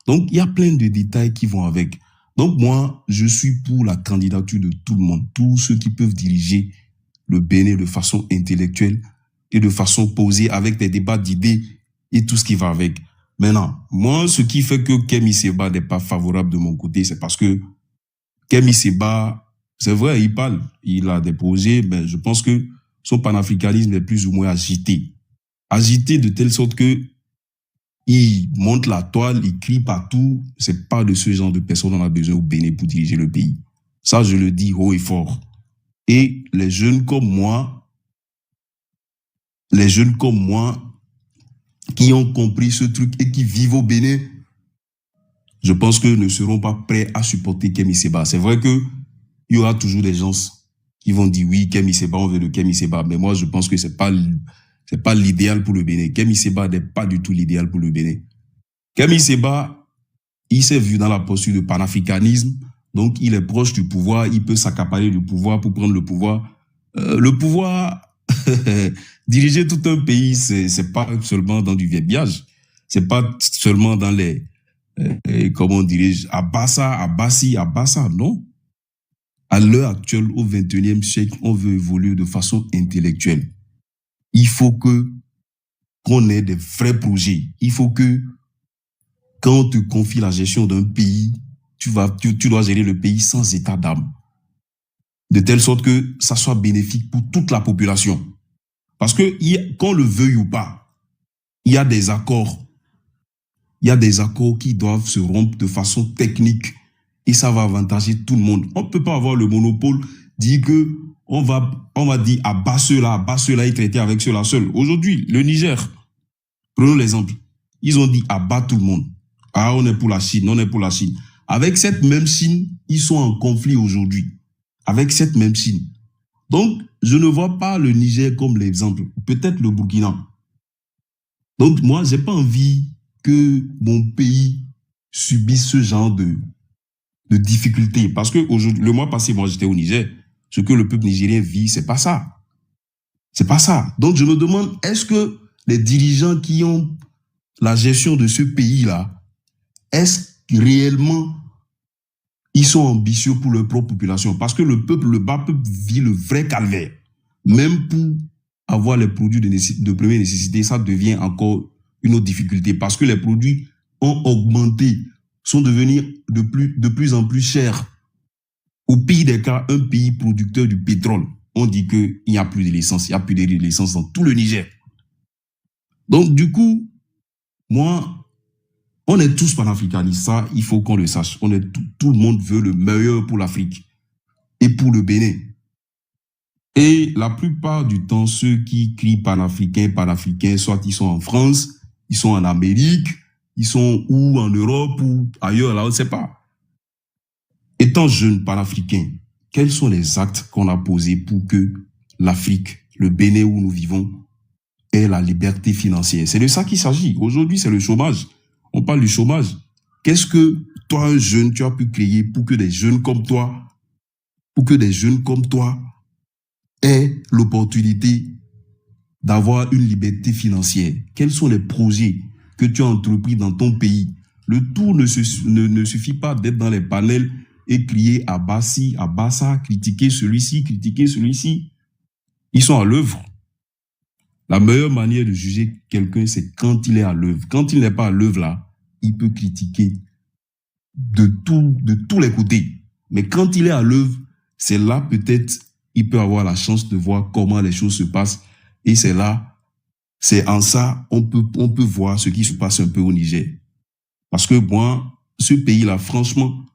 Donc, il y a plein de détails qui vont avec. Donc, moi, je suis pour la candidature de tout le monde, tous ceux qui peuvent diriger le Bénin de façon intellectuelle et de façon posée avec des débats d'idées et tout ce qui va avec. Maintenant, moi, ce qui fait que Kemi Seba n'est pas favorable de mon côté, c'est parce que Kemi Seba, c'est vrai, il parle, il a des projets, mais je pense que son panafricanisme est plus ou moins agité. Agité de telle sorte que il monte la toile, il crie partout. C'est pas de ce genre de personnes qu'on a besoin au Bénin pour diriger le pays. Ça, je le dis haut et fort. Et les jeunes comme moi, qui ont compris ce truc et qui vivent au Bénin, je pense que ne seront pas prêts à supporter Kemi Seba. C'est vrai que il y aura toujours des gens qui vont dire oui, Kemi Seba, on veut de Kemi Seba. Mais moi, je pense que c'est pas l'idéal pour le Bénin. Kemi Seba n'est pas du tout l'idéal pour le Bénin. Kemi Seba, il s'est vu dans la posture de panafricanisme. Donc, il est proche du pouvoir. Il peut s'accaparer du pouvoir pour prendre le pouvoir. Le pouvoir, diriger tout un pays, c'est pas seulement dans du verbiage. C'est pas seulement dans les, comment dirais-je, Abassi, non. À l'heure actuelle, au 21e siècle, on veut évoluer de façon intellectuelle. Il faut qu'on ait des vrais projets. Il faut que, quand on te confie la gestion d'un pays, tu dois gérer le pays sans état d'âme. De telle sorte que ça soit bénéfique pour toute la population. Parce que, qu'on le veuille ou pas, il y a des accords. Il y a des accords qui doivent se rompre de façon technique. Et ça va avantager tout le monde. On ne peut pas avoir le monopole, dire que on va dire abat ceux-là et traiter avec ceux-là seuls. Aujourd'hui, le Niger, prenons l'exemple. Ils ont dit abat tout le monde. Ah, on est pour la Chine, on est pour la Chine. Avec cette même Chine, ils sont en conflit aujourd'hui. Avec cette même Chine. Donc, je ne vois pas le Niger comme l'exemple. Peut-être le Burkina. Donc, moi, j'ai pas envie que mon pays subisse ce genre de difficultés. Parce que le mois passé, moi, j'étais au Niger. Ce que le peuple nigérien vit, c'est pas ça. C'est pas ça. Donc, je me demande, est-ce que les dirigeants qui ont la gestion de ce pays-là, est-ce que réellement ils sont ambitieux pour leur propre population? Parce que le bas peuple vit le vrai calvaire. Même pour avoir les produits de première nécessité, ça devient encore une autre difficulté. Parce que les produits ont augmenté, sont devenus de plus en plus chers. Au pire des cas, un pays producteur du pétrole, on dit qu'il n'y a plus de l'essence, il n'y a plus de l'essence dans tout le Niger. Donc, du coup, moi, on est tous panafricanistes, ça, il faut qu'on le sache. Tout le monde veut le meilleur pour l'Afrique et pour le Bénin. Et la plupart du temps, ceux qui crient panafricains, soit ils sont en France, ils sont en Amérique, ils sont ou en Europe ou ailleurs, là, on ne sait pas. Étant jeune panafricain, quels sont les actes qu'on a posés pour que l'Afrique, le Bénin où nous vivons, ait la liberté financière? C'est de ça qu'il s'agit. Aujourd'hui, c'est le chômage. On parle du chômage. Qu'est-ce que toi, un jeune, tu as pu créer pour que des jeunes comme toi aient l'opportunité d'avoir une liberté financière? Quels sont les projets que tu as entrepris dans ton pays? Le tout ne suffit pas d'être dans les panels et crier à Bassi, à Bassa, critiquer celui-ci, critiquer celui-ci. Ils sont à l'œuvre. La meilleure manière de juger quelqu'un, c'est quand il est à l'œuvre. Quand il n'est pas à l'œuvre, là, il peut critiquer de tous les côtés. Mais quand il est à l'œuvre, c'est là peut-être il peut avoir la chance de voir comment les choses se passent. Et c'est là, c'est en ça, on peut voir ce qui se passe un peu au Niger. Parce que moi, ce pays-là, franchement,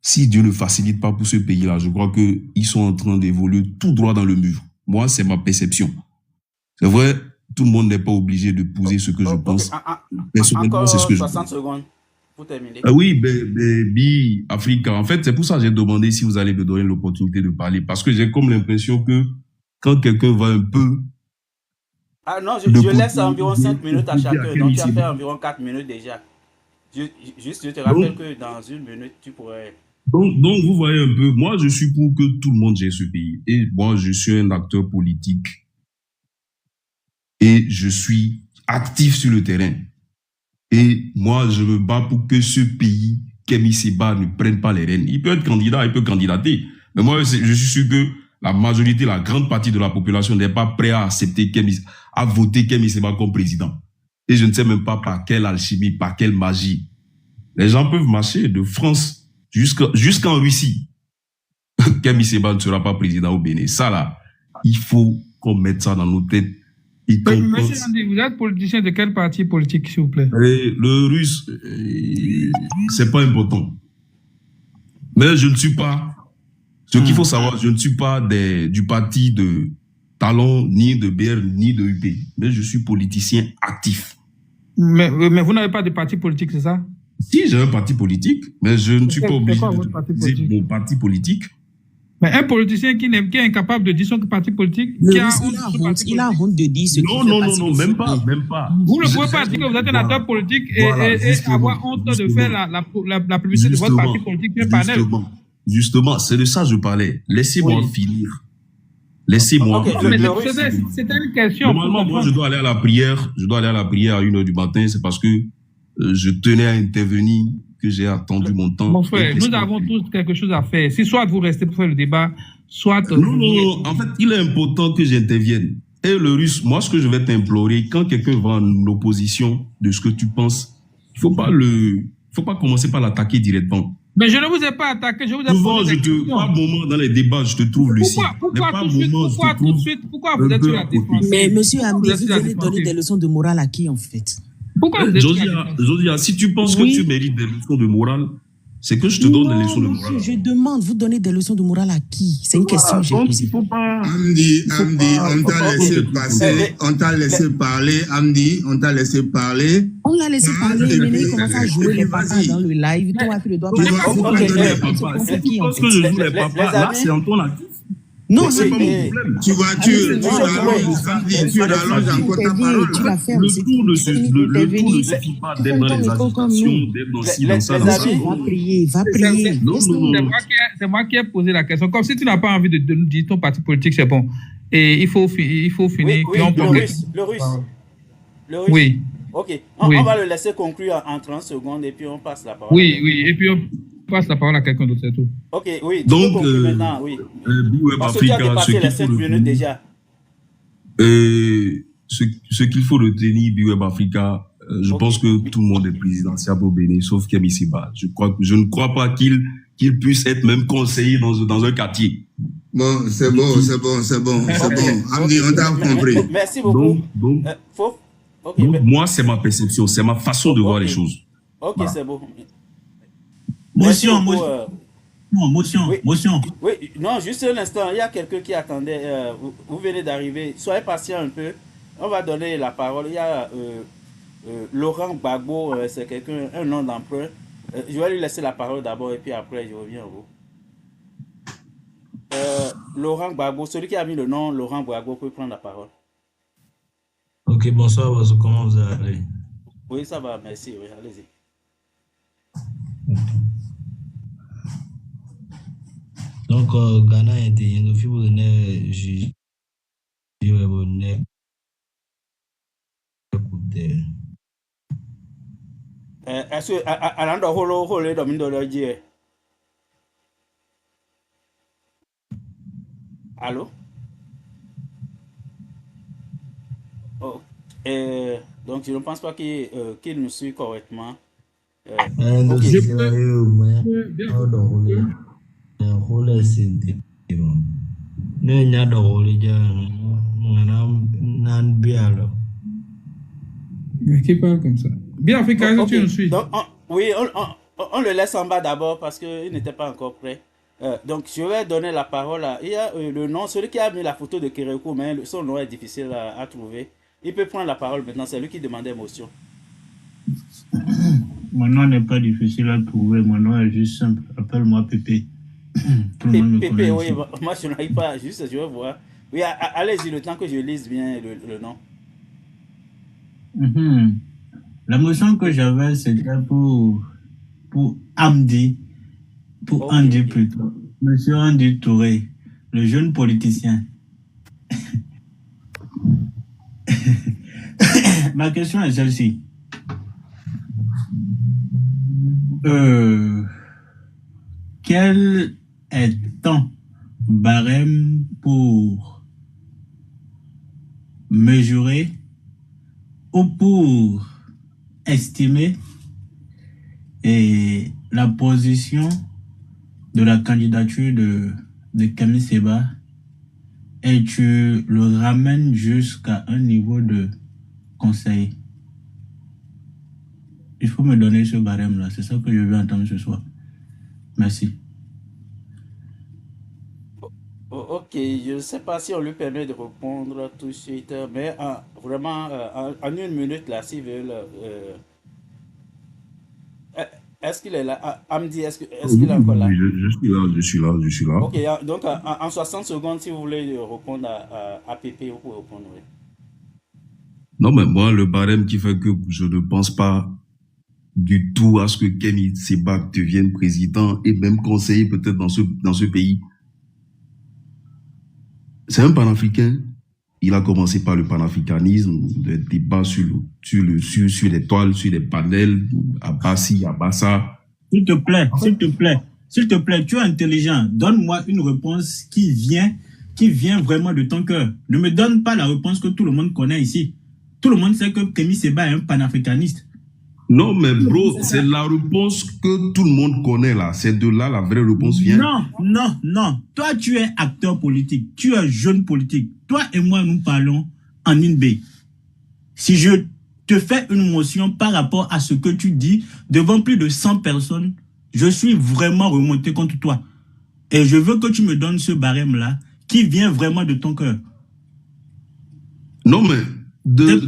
si Dieu ne facilite pas pour ce pays-là, je crois qu'ils sont en train d'évoluer tout droit dans le mur. Moi, c'est ma perception. C'est vrai, tout le monde n'est pas obligé de poser ce que je pense. Personnellement, c'est ce que 60 secondes pour terminer. Oui, Bi Africa. En fait, c'est pour ça que j'ai demandé si vous allez me donner l'opportunité de parler. Parce que j'ai comme l'impression que quand quelqu'un va un peu... Ah non, je laisse environ 5 minutes à chacun. Donc, tu as fait environ 4 minutes déjà. Je te rappelle que dans 1 minute, tu pourrais... Donc, vous voyez un peu, moi, je suis pour que tout le monde gère ce pays. Et moi, je suis un acteur politique. Et je suis actif sur le terrain. Et moi, je me bats pour que ce pays, Kémy Séba, ne prenne pas les rênes. Il peut être candidat, il peut candidater. Mais moi, je suis sûr que la majorité, la grande partie de la population n'est pas prêt à accepter à voter Kémy Séba comme président. Et je ne sais même pas par quelle alchimie, par quelle magie. Les gens peuvent marcher de France jusqu'en Russie. Kémy Séba ne sera pas président au Bénin. Ça, là, il faut qu'on mette ça dans nos têtes. Monsieur Andy, vous êtes politicien de quel parti politique, s'il vous plaît? Le russe, c'est pas important. Mais je ne suis pas... Ce qu'il faut savoir, je ne suis pas du parti de Talon, ni de BR, ni de UP. Mais je suis politicien actif. Mais vous n'avez pas de parti politique, c'est ça? Si, j'ai un parti politique, mais je ne suis pas obligé de dire mon parti politique. Mais un politicien qui est incapable de dire son parti politique, il a honte de dire ce qu'il fait. Non, même pas. Vous ne pouvez pas dire que vous êtes un acteur politique et avoir honte de faire la publicité de votre parti politique qui est panel. Justement, c'est de ça que je parlais. Laissez-moi finir. Laissez-moi. C'était une question. Normalement, moi, je dois aller à la prière. Je dois aller à la prière à 1h du matin. C'est parce que je tenais à intervenir que j'ai attendu mon temps. Mon frère, nous avons tous quelque chose à faire. Si soit vous restez pour faire le débat, soit... Non. En fait, il est important que j'intervienne. Et le russe, moi, ce que je vais t'implorer, quand quelqu'un va en opposition de ce que tu penses, il faut pas commencer par l'attaquer directement. Mais je ne vous ai pas attaqué, je vous ai posé des questions. Pas moment dans les débats, je te trouve lucide. Pourquoi tout de suite, pourquoi vous êtes sur la défense? Mais monsieur Amdi, vous venez donner des leçons de morale à qui, en fait? Pourquoi vous êtes Josia, si tu penses que tu mérites des leçons de morale, c'est que je te donne des leçons de morale. Je demande, vous donnez des leçons de morale à qui? C'est une question que j'ai posée. Amdi, on t'a laissé passer, on t'a laissé parler, Amdi, on t'a laissé parler. On l'a laissé parler, maintenant il commence à jouer les papas dans le live. Toi, tu le dois pas. Tu penses que je joue les papas, là, c'est Antoine Actif. Non, c'est pas mon problème. Tu allonges encore ta parole. Le tout ne suffit pas d'être dans les agitations, d'être dans ci, dans ça, dans ça. Va prier. C'est moi qui ai posé la question. Comme si tu n'as pas envie de dire ton parti politique, c'est bon. Et il faut finir. Oui, le russe. Oui. Ok, on va le laisser conclure en 30 secondes et puis on passe la parole. Oui, et puis on passe la parole à quelqu'un d'autre, c'est tout. Ok, oui, donc, maintenant, oui. Parce que tu as dépassé les 5 minutes déjà. Ce qu'il faut retenir, B-Web Africa, je pense que tout le monde est présidentiable au Bénin, sauf Kémy Séba. Je ne crois pas qu'il puisse être même conseiller dans un quartier. Bon, c'est bon. Amdi, on t'a compris. Merci beaucoup. Donc, moi, c'est ma perception, c'est ma façon de voir les choses. Ok, voilà. C'est bon. Motion. Oui, non, juste un instant, il y a quelqu'un qui attendait. Vous venez d'arriver. Soyez patient un peu. On va donner la parole. Il y a Laurent Gbagbo, c'est quelqu'un, un nom d'emprunt. Je vais lui laisser la parole d'abord et puis après, je reviens à vous. Laurent Gbagbo, celui qui a mis le nom Laurent Gbagbo peut prendre la parole. Ok, bonsoir, comment vous allez? Oui, ça va, merci, oui, allez-y. Donc, Ghana est une fille de juge. Est-ce que Alando Holo Domindo Lodje? Allô? Oh. Donc, je ne pense pas qu'il nous suit correctement. Mais qui parle comme ça? Bien Africain, okay. Tu nous suis. Donc, on le laisse en bas d'abord parce qu'il n'était pas encore prêt. Donc, je vais donner la parole à... Il y a le nom, celui qui a mis la photo de Kérékou, mais son nom est difficile à trouver. Il peut prendre la parole maintenant, c'est lui qui demandait motion. Mon nom n'est pas difficile à trouver, mon nom est juste simple. Appelle-moi Pépé. Pépé, oui, moi je n'arrive pas, juste je vais voir. Oui, allez-y, le temps que je lise bien le nom. La motion que j'avais, c'était pour Amdi, pour Andy plutôt. Monsieur Andy Touré, le jeune politicien. Ma question est celle-ci. Quel est ton barème pour mesurer ou pour estimer la position de la candidature de Kemi Seba et tu le ramènes jusqu'à un niveau de conseil? Il faut me donner ce barème-là. C'est ça que je veux entendre ce soir. Merci. Ok, je ne sais pas si on lui permet de répondre tout de suite, mais vraiment, en une minute, là, s'il veut, est-ce qu'il est là? Amdi, est-ce qu'il est encore là? Oui, je suis là. Ok, donc en 60 secondes, si vous voulez répondre à Pépé, vous pouvez répondre, oui. Non, mais moi, le barème qui fait que je ne pense pas du tout à ce que Kemi Seba devienne président et même conseiller peut-être dans ce pays. C'est un panafricain. Il a commencé par le panafricanisme, des débats sur les toiles, sur les panels, à Bassi, à Bassa. S'il te plaît, tu es intelligent. Donne-moi une réponse qui vient vraiment de ton cœur. Ne me donne pas la réponse que tout le monde connaît ici. Tout le monde sait que Kemi Seba est un panafricaniste. Non, mais bro, c'est la réponse que tout le monde connaît là. C'est de là la vraie réponse vient. Non. Toi, tu es acteur politique. Tu es jeune politique. Toi et moi, nous parlons en une baie. Si je te fais une motion par rapport à ce que tu dis devant plus de 100 personnes, je suis vraiment remonté contre toi. Et je veux que tu me donnes ce barème-là qui vient vraiment de ton cœur. Non, mais de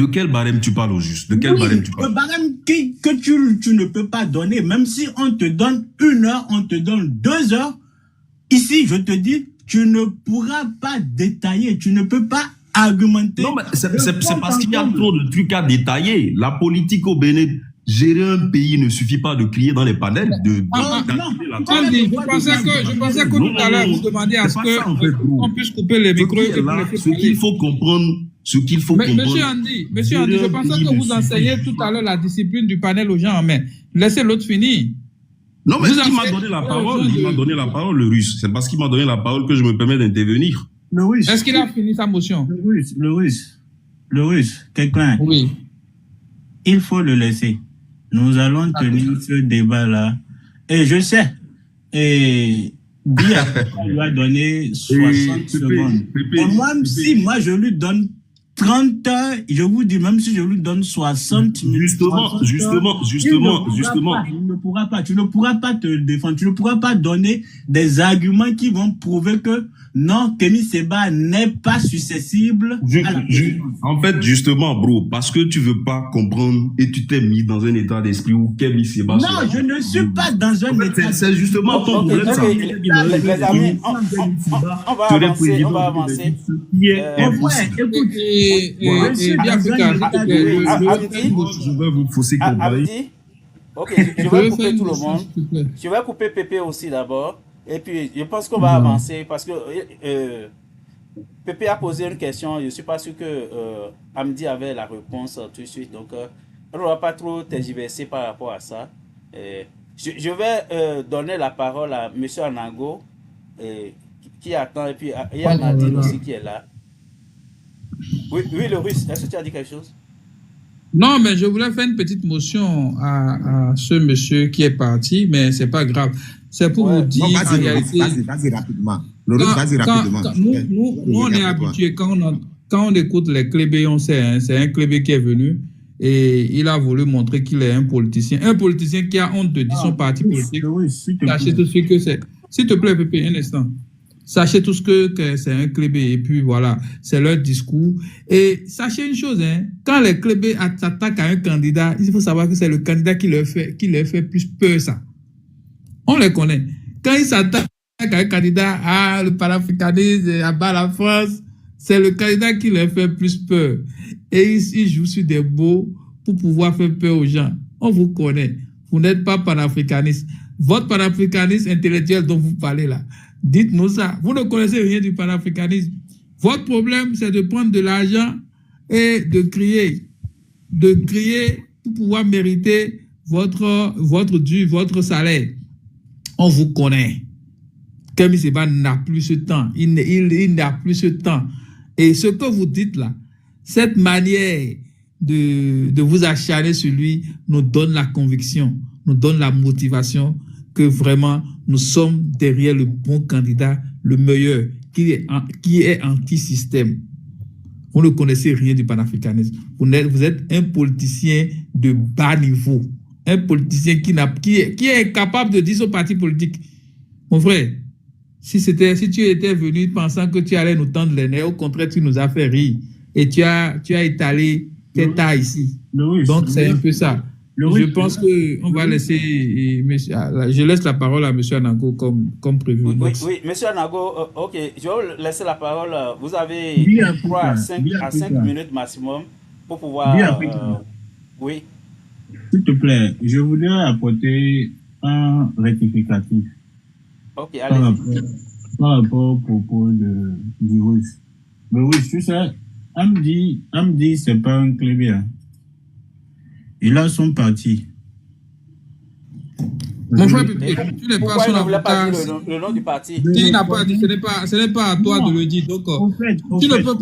quel barème tu parles au juste? De quel barème tu parles? Le barème que tu ne peux pas donner, même si on te donne 1 heure, on te donne 2 heures. Ici, je te dis, tu ne pourras pas détailler, tu ne peux pas argumenter. Non, mais c'est parce qu'il y a trop de trucs à détailler. La politique au Bénin, gérer un pays ne suffit pas de crier dans les panels. Je pensais que tout à l'heure, vous demandiez à ce qu'on puisse couper les micros. Ce qu'il faut comprendre. Monsieur Andy, je pensais que vous enseignez tout à l'heure la discipline du panel aux gens, mais laissez l'autre finir. Non, mais il m'a donné la parole, le russe. C'est parce qu'il m'a donné la parole que je me permets d'intervenir. Le russe. Est-ce qu'il a fini sa motion? Le russe, quelqu'un. Oui. Il faut le laisser. Nous allons tenir ce débat-là. Et je sais, Bia lui a donné 60 secondes. Et moi, je lui donne 30 heures, je vous dis, même si je lui donne 60 minutes. Justement. Tu ne pourras pas te défendre. Tu ne pourras pas donner des arguments qui vont prouver que non, Kemi Seba n'est pas susceptible à la en fait, justement, bro, parce que tu veux pas comprendre et tu t'es mis dans un état d'esprit où Kemi Seba... Non, je ne suis pas dans un état d'esprit. C'est justement ton problème, ça. Les amis, on va avancer. Écoute, je vais vous fausser comprendre. Ok, je vais couper tout le monde. Je vais couper Pépé aussi d'abord. Et puis, je pense qu'on va avancer parce que Pépé a posé une question. Je ne suis pas sûr que Amdi avait la réponse tout de suite. Donc, on ne va pas trop tergiverser par rapport à ça. Je vais donner la parole à M. Anango qui attend. Et puis, il y a Nadine aussi qui est là. Oui, le russe, est-ce que tu as dit quelque chose? Non, mais je voulais faire une petite motion à ce monsieur qui est parti, mais ce n'est pas grave. C'est pour vous dire en réalité... Vas-y rapidement. Le russe, vas-y rapidement. Nous, on est habitués, quand on écoute les clébés, on sait, hein, c'est un clébé qui est venu et il a voulu montrer qu'il est un politicien. Un politicien qui a honte de dire son parti politique. Sachez tout ce que c'est. S'il te plaît, Pépé, un instant. Sachez tout ce que c'est un clébé et puis voilà, c'est leur discours. Et sachez une chose, hein, quand les clébés s'attaquent à un candidat, il faut savoir que c'est le candidat qui leur fait plus peur, ça. On les connaît. Quand ils s'attaquent un candidat à le panafricanisme, à bas la France, c'est le candidat qui leur fait plus peur. Et il joue sur des mots pour pouvoir faire peur aux gens. On vous connaît. Vous n'êtes pas panafricaniste. Votre panafricanisme intellectuel dont vous parlez là, dites-nous ça. Vous ne connaissez rien du panafricanisme. Votre problème, c'est de prendre de l'argent et de crier pour pouvoir mériter votre dû, votre salaire. On vous connaît. Kémy Séba n'a plus ce temps. Il n'a plus ce temps. Et ce que vous dites là, cette manière de vous acharner sur lui nous donne la conviction, nous donne la motivation que vraiment nous sommes derrière le bon candidat, le meilleur, qui est anti-système. Vous ne connaissez rien du panafricanisme. Vous êtes un politicien de bas niveau, un politicien qui est incapable de dire au parti politique. Mon frère, si tu étais venu pensant que tu allais nous tendre les nerfs, au contraire, tu nous as fait rire. Et tu as étalé tes tas ici. Donc, c'est un peu ça. Je pense qu'on va laisser... Je laisse la parole à M. Anago comme prévu. Oui, M. Anago, ok, je vais vous laisser la parole. Vous avez 3 à 5 minutes maximum pour pouvoir... oui. S'il te plaît, je voudrais apporter un rectificatif. Ok, allez. Par rapport au propos du Russe. Mais oui, tu sais, Amdi, c'est pas un clébien. Il a son parti. Mon frère, tu n'es pas son avocat. Le nom du parti. Tu n'as pas dit, ce n'est pas à toi de le dire. Donc, tu ne peux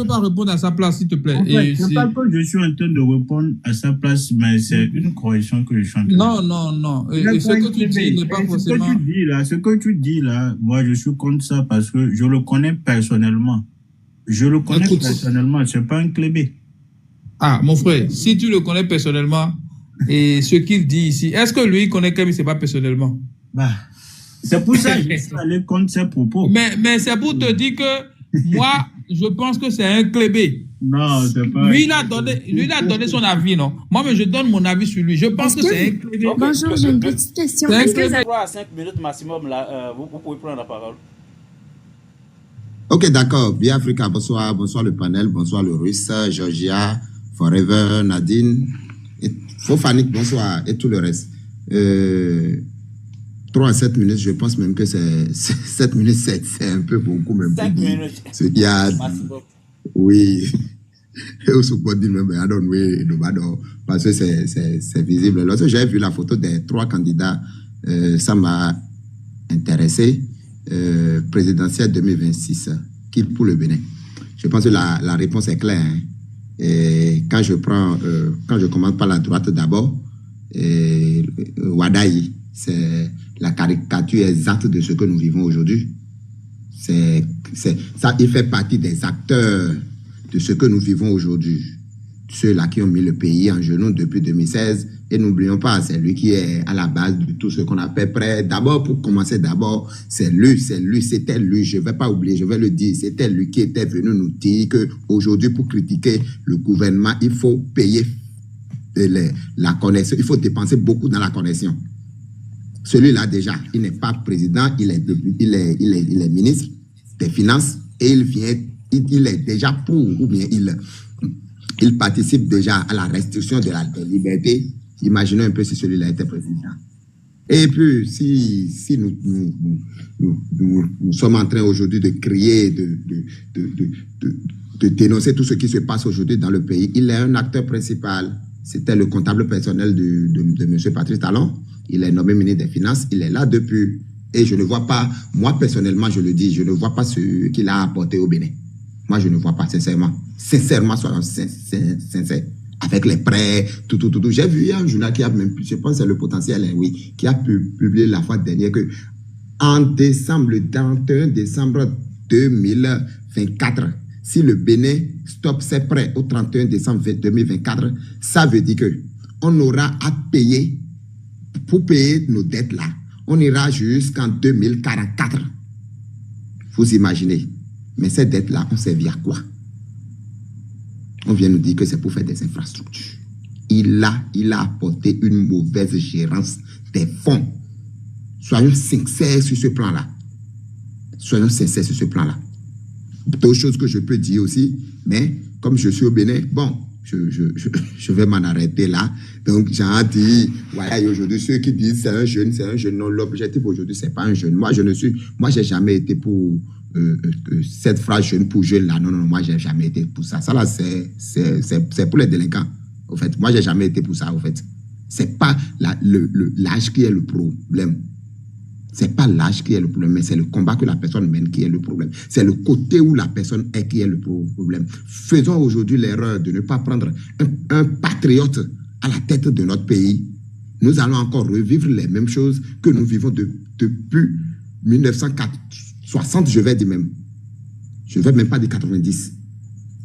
pas répondre à sa place, s'il te plaît. Ce n'est pas que je suis en train de répondre à sa place, mais c'est une correction que je suis en train de faire. Non. Et ce que tu dis n'est pas forcément... Ce que tu dis là, moi, je suis contre ça parce que je le connais personnellement. Ce n'est pas un clébé. Ah, mon frère, si tu le connais personnellement, et ce qu'il dit ici, est-ce que lui connaît Kémy Séba personnellement? C'est pour ça que je suis allé contre ses propos. Mais c'est pour te dire que moi, je pense que c'est un clébé. Non, c'est pas... Lui, il a donné son avis, non? Moi, mais je donne mon avis sur lui. Je pense que c'est un clébé. Bonjour, j'ai une petite question. 3 à 5 minutes maximum, là, vous pouvez prendre la parole. Ok, d'accord. Bien Africa, bonsoir le panel, bonsoir le Russe, Georgia, Forever, Nadine, Fofanik, bonsoir, et tout le reste. 3 à 7 minutes, je pense même que c'est 7 minutes, c'est un peu beaucoup même. 5 minutes. Ce qu'il y a... Oui. Parce que c'est visible. Lorsque j'ai vu la photo des 3 candidats, ça m'a intéressé. Présidentielle 2026, qui pour le Bénin? Je pense que la réponse est claire. Hein. Et quand je commence par la droite d'abord, Wadaï, c'est la caricature exacte de ce que nous vivons aujourd'hui. Ça, il fait partie des acteurs de ce que nous vivons aujourd'hui. Ceux-là qui ont mis le pays en genoux depuis 2016. Et n'oublions pas, c'est lui qui est à la base de tout ce qu'on appelle prêt. D'abord, pour commencer, c'était lui. Je ne vais pas oublier, je vais le dire. C'était lui qui était venu nous dire qu'aujourd'hui, pour critiquer le gouvernement, il faut payer la connexion. Il faut dépenser beaucoup dans la connexion. Celui-là, déjà, il n'est pas président, il est ministre des Finances et il est déjà pour, ou bien il participe déjà à la restriction de la liberté. Imaginez un peu si celui-là était président. Et puis, si nous sommes en train aujourd'hui de crier, de dénoncer tout ce qui se passe aujourd'hui dans le pays, il est un acteur principal. C'était le comptable personnel de M. Patrice Talon. Il est nommé ministre des Finances. Il est là depuis. Et je ne vois pas, moi personnellement, je le dis, je ne vois pas ce qu'il a apporté au Bénin. Moi, je ne vois pas, sincèrement. Sincèrement, soyons sincères. Avec les prêts, tout. J'ai vu un journal qui a même, je pense que c'est Le Potentiel, oui, qui a publié la fois dernière que le 31 décembre 2024, si le Bénin stoppe ses prêts au 31 décembre 2024, ça veut dire que on aura à payer, pour payer nos dettes là, on ira jusqu'en 2044. Vous imaginez. Mais ces dettes-là, on servit à quoi? On vient nous dire que c'est pour faire des infrastructures. Il a apporté une mauvaise gérance des fonds. Soyons sincères sur ce plan-là. Soyons sincères sur ce plan-là. D'autres choses que je peux dire aussi, mais comme je suis au Bénin, bon, je vais m'en arrêter là. Donc, j'ai dit, voilà, aujourd'hui, ceux qui disent c'est un jeune. Non, l'objectif aujourd'hui, c'est pas un jeune. Moi, j'ai jamais été pour cette phrase jeune pour jeune là. Non, moi, j'ai jamais été pour ça. Ça là, c'est pour les délinquants. Au fait, moi, j'ai jamais été pour ça, au fait. C'est pas l'âge qui est le problème. C'est pas l'âge qui est le problème, mais c'est le combat que la personne mène qui est le problème. C'est le côté où la personne est qui est le problème. Faisons aujourd'hui l'erreur de ne pas prendre un patriote à la tête de notre pays. Nous allons encore revivre les mêmes choses que nous vivons depuis 1960, je vais dire même. Je ne vais même pas dire 90.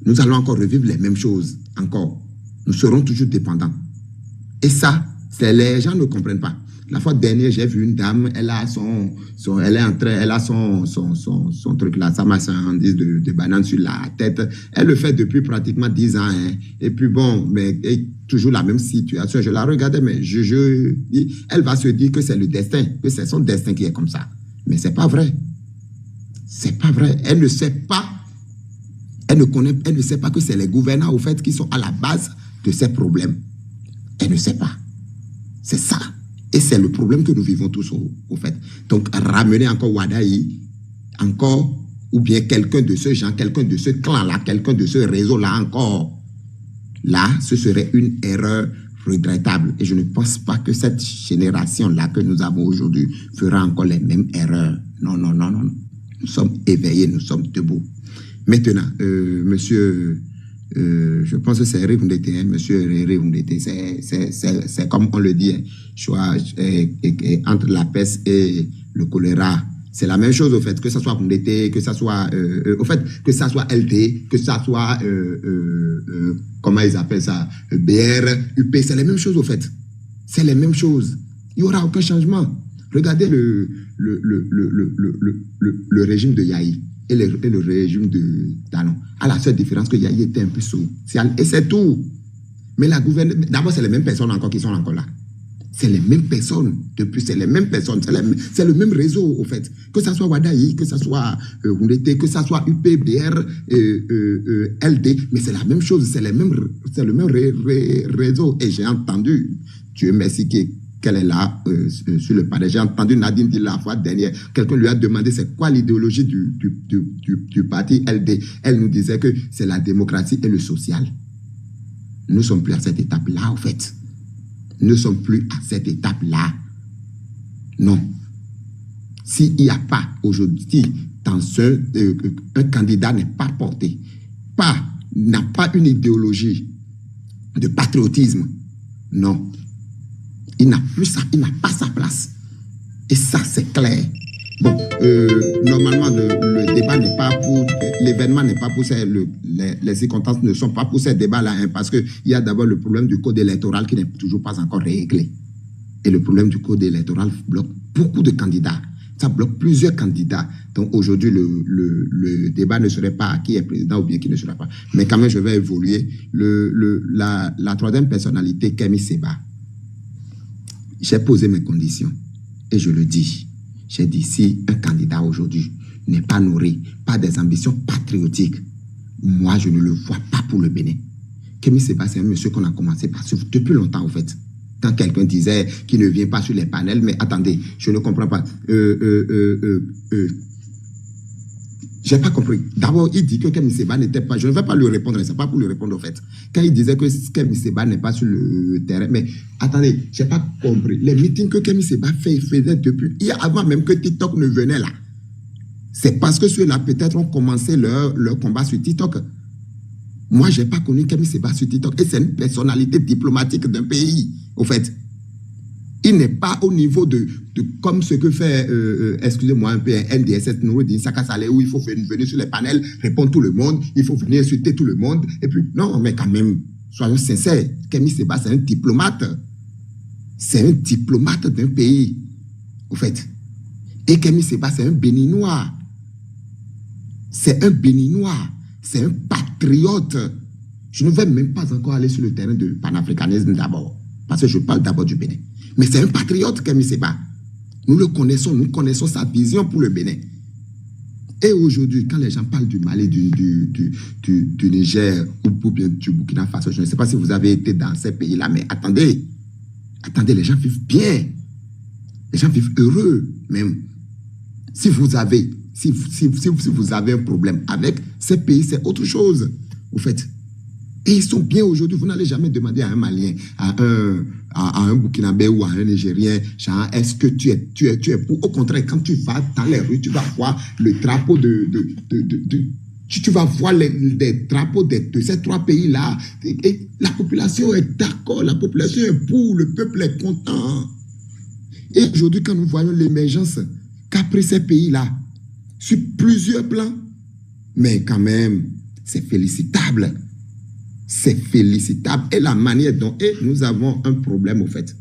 Nous allons encore revivre les mêmes choses, encore. Nous serons toujours dépendants. Et ça, les gens ne comprennent pas. La fois dernière, j'ai vu une dame, elle a son truc là, sa marchandise de bananes sur la tête. Elle le fait depuis pratiquement 10 ans. Hein. Et puis bon, mais toujours la même situation. Je la regardais, mais elle va se dire que c'est le destin, que c'est son destin qui est comme ça. Mais c'est pas vrai. C'est pas vrai. Elle ne sait pas. Elle ne sait pas que c'est les gouvernants, au fait, qui sont à la base de ces problèmes. Elle ne sait pas. C'est ça. Et c'est le problème que nous vivons tous au fait. Donc, ramener encore Wadaï, encore, ou bien quelqu'un de ce genre, quelqu'un de ce clan-là, quelqu'un de ce réseau-là encore, là, ce serait une erreur regrettable. Et je ne pense pas que cette génération-là que nous avons aujourd'hui fera encore les mêmes erreurs. Non. Nous sommes éveillés, nous sommes debout. Maintenant, monsieur... je pense que c'est Rivundete, monsieur Rivundete, c'est comme on le dit, choix entre la peste et le choléra. C'est la même chose au fait, que ça soit Rivundete, que ça soit au fait, que ça soit LD, que ça soit comment ils appellent ça, BR, UP, c'est les mêmes choses au fait. C'est les mêmes choses. Il n'y aura aucun changement. Regardez le régime de Yahi. Et le régime de Talon. À la seule différence que Yahi était un peu social. Et c'est tout. Mais la gouvernement, d'abord, c'est les mêmes personnes encore qui sont encore là. C'est les mêmes personnes. Depuis, c'est les mêmes personnes. C'est le même réseau, au fait. Que ça soit Wadaï, que ça soit Rundete, que ça soit UPBR, LD. Mais c'est la même chose. C'est le même réseau. Et j'ai entendu, Dieu merci, qu'elle est là sur le palais. J'ai entendu Nadine dire la fois dernière, quelqu'un lui a demandé c'est quoi l'idéologie du parti LD. Elle nous disait que c'est la démocratie et le social. Nous ne sommes plus à cette étape-là, en fait. Nous ne sommes plus à cette étape-là. Non. S'il n'y a pas aujourd'hui, dans un candidat n'est pas porté, n'a pas une idéologie de patriotisme, non. Il n'a pas sa place. Et ça, c'est clair. Bon, normalement, le débat n'est pas pour... L'événement n'est pas pour... Les circonstances ne sont pas pour ces débats-là, hein, parce qu'il y a d'abord le problème du code électoral qui n'est toujours pas encore réglé. Et le problème du code électoral bloque beaucoup de candidats. Ça bloque plusieurs candidats. Donc aujourd'hui, le débat ne serait pas qui est président ou bien qui ne sera pas. Mais quand même, je vais évoluer. La troisième personnalité, Kemi Seba. J'ai posé mes conditions et je le dis. J'ai dit, si un candidat aujourd'hui n'est pas nourri par des ambitions patriotiques, moi, je ne le vois pas pour le Bénin. Kemi Seba, c'est un monsieur qu'on a commencé par suivre depuis longtemps, en fait. Quand quelqu'un disait qu'il ne vient pas sur les panels, mais attendez, je ne comprends pas. J'ai pas compris. D'abord, il dit que Kemi Seba n'était pas... Je ne vais pas lui répondre, c'est pas pour lui répondre au fait. Quand il disait que Kemi Seba n'est pas sur le terrain, mais attendez, j'ai pas compris. Les meetings que Kemi Seba faisait depuis... Avant même que TikTok ne venait là. C'est parce que ceux-là, peut-être, ont commencé leur combat sur TikTok. Moi, j'ai pas connu Kemi Seba sur TikTok. Et c'est une personnalité diplomatique d'un pays, au fait. Il n'est pas au niveau de comme ce que fait, excusez-moi un peu, un NDSS Noureddine Saka Saleh, où il faut venir sur les panels, répondre tout le monde, il faut venir insulter tout le monde. Et puis, non, mais quand même, soyons sincères, Kemi Seba, c'est un diplomate. C'est un diplomate d'un pays, au fait. Et Kemi Seba, c'est un Béninois. C'est un Béninois. C'est un patriote. Je ne vais même pas encore aller sur le terrain du panafricanisme d'abord, parce que je parle d'abord du Bénin. Mais c'est un patriote, Kemi Seba. Nous le connaissons, nous connaissons sa vision pour le Bénin. Et aujourd'hui, quand les gens parlent du Mali, du Niger ou bien du Burkina Faso, je ne sais pas si vous avez été dans ces pays-là, mais attendez, les gens vivent bien. Les gens vivent heureux, même. Si vous avez un problème avec ces pays, c'est autre chose, au fait. Et ils sont bien aujourd'hui. Vous n'allez jamais demander à un Malien, à un Burkinabé ou à un Nigérien, est-ce que tu es pour. Au contraire, quand tu vas dans les rues, tu vas voir le drapeau tu vas voir les drapeaux de ces trois pays-là. Et la population est d'accord, la population est pour, le peuple est content. Et aujourd'hui, quand nous voyons l'émergence qu'a pris ces pays-là, sur plusieurs plans, mais quand même, c'est félicitable. C'est félicitable. Et la manière dont... Et nous avons un problème, au fait.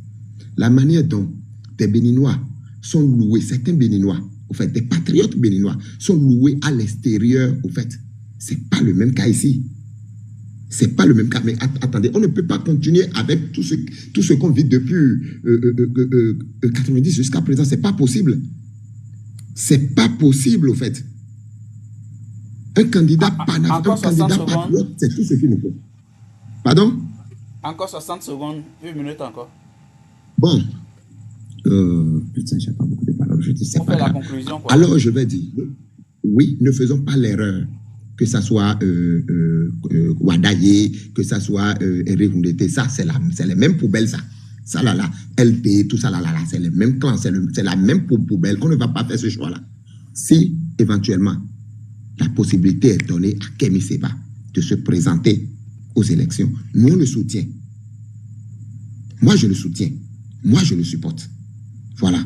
La manière dont des Béninois sont loués, certains Béninois, au fait, des patriotes béninois, sont loués à l'extérieur, au fait. C'est pas le même cas ici. C'est pas le même cas. Mais attendez, on ne peut pas continuer avec tout ce qu'on vit depuis 90 jusqu'à présent. C'est pas possible. C'est pas possible, au fait. Un candidat panafricain, un candidat patriote, c'est tout ce qu'il nous faut. Pardon? Encore 60 secondes, 1 minute encore. Bon. Putain, j'ai pas beaucoup de paroles. Je dis, c'est pas grave. La conclusion, quoi. Alors, je vais dire, oui, ne faisons pas l'erreur. Que ça soit Wadaye, que ça soit Eric Houndete, ça, c'est les mêmes poubelles, ça. Ça, là, LP, tout ça, là, c'est les mêmes clans, c'est la même poubelle. On ne va pas faire ce choix-là. Si, éventuellement, la possibilité est donnée à Kémi Séba de se présenter aux élections, nous, on le soutient. Moi, je le soutiens. Moi, je le supporte. Voilà.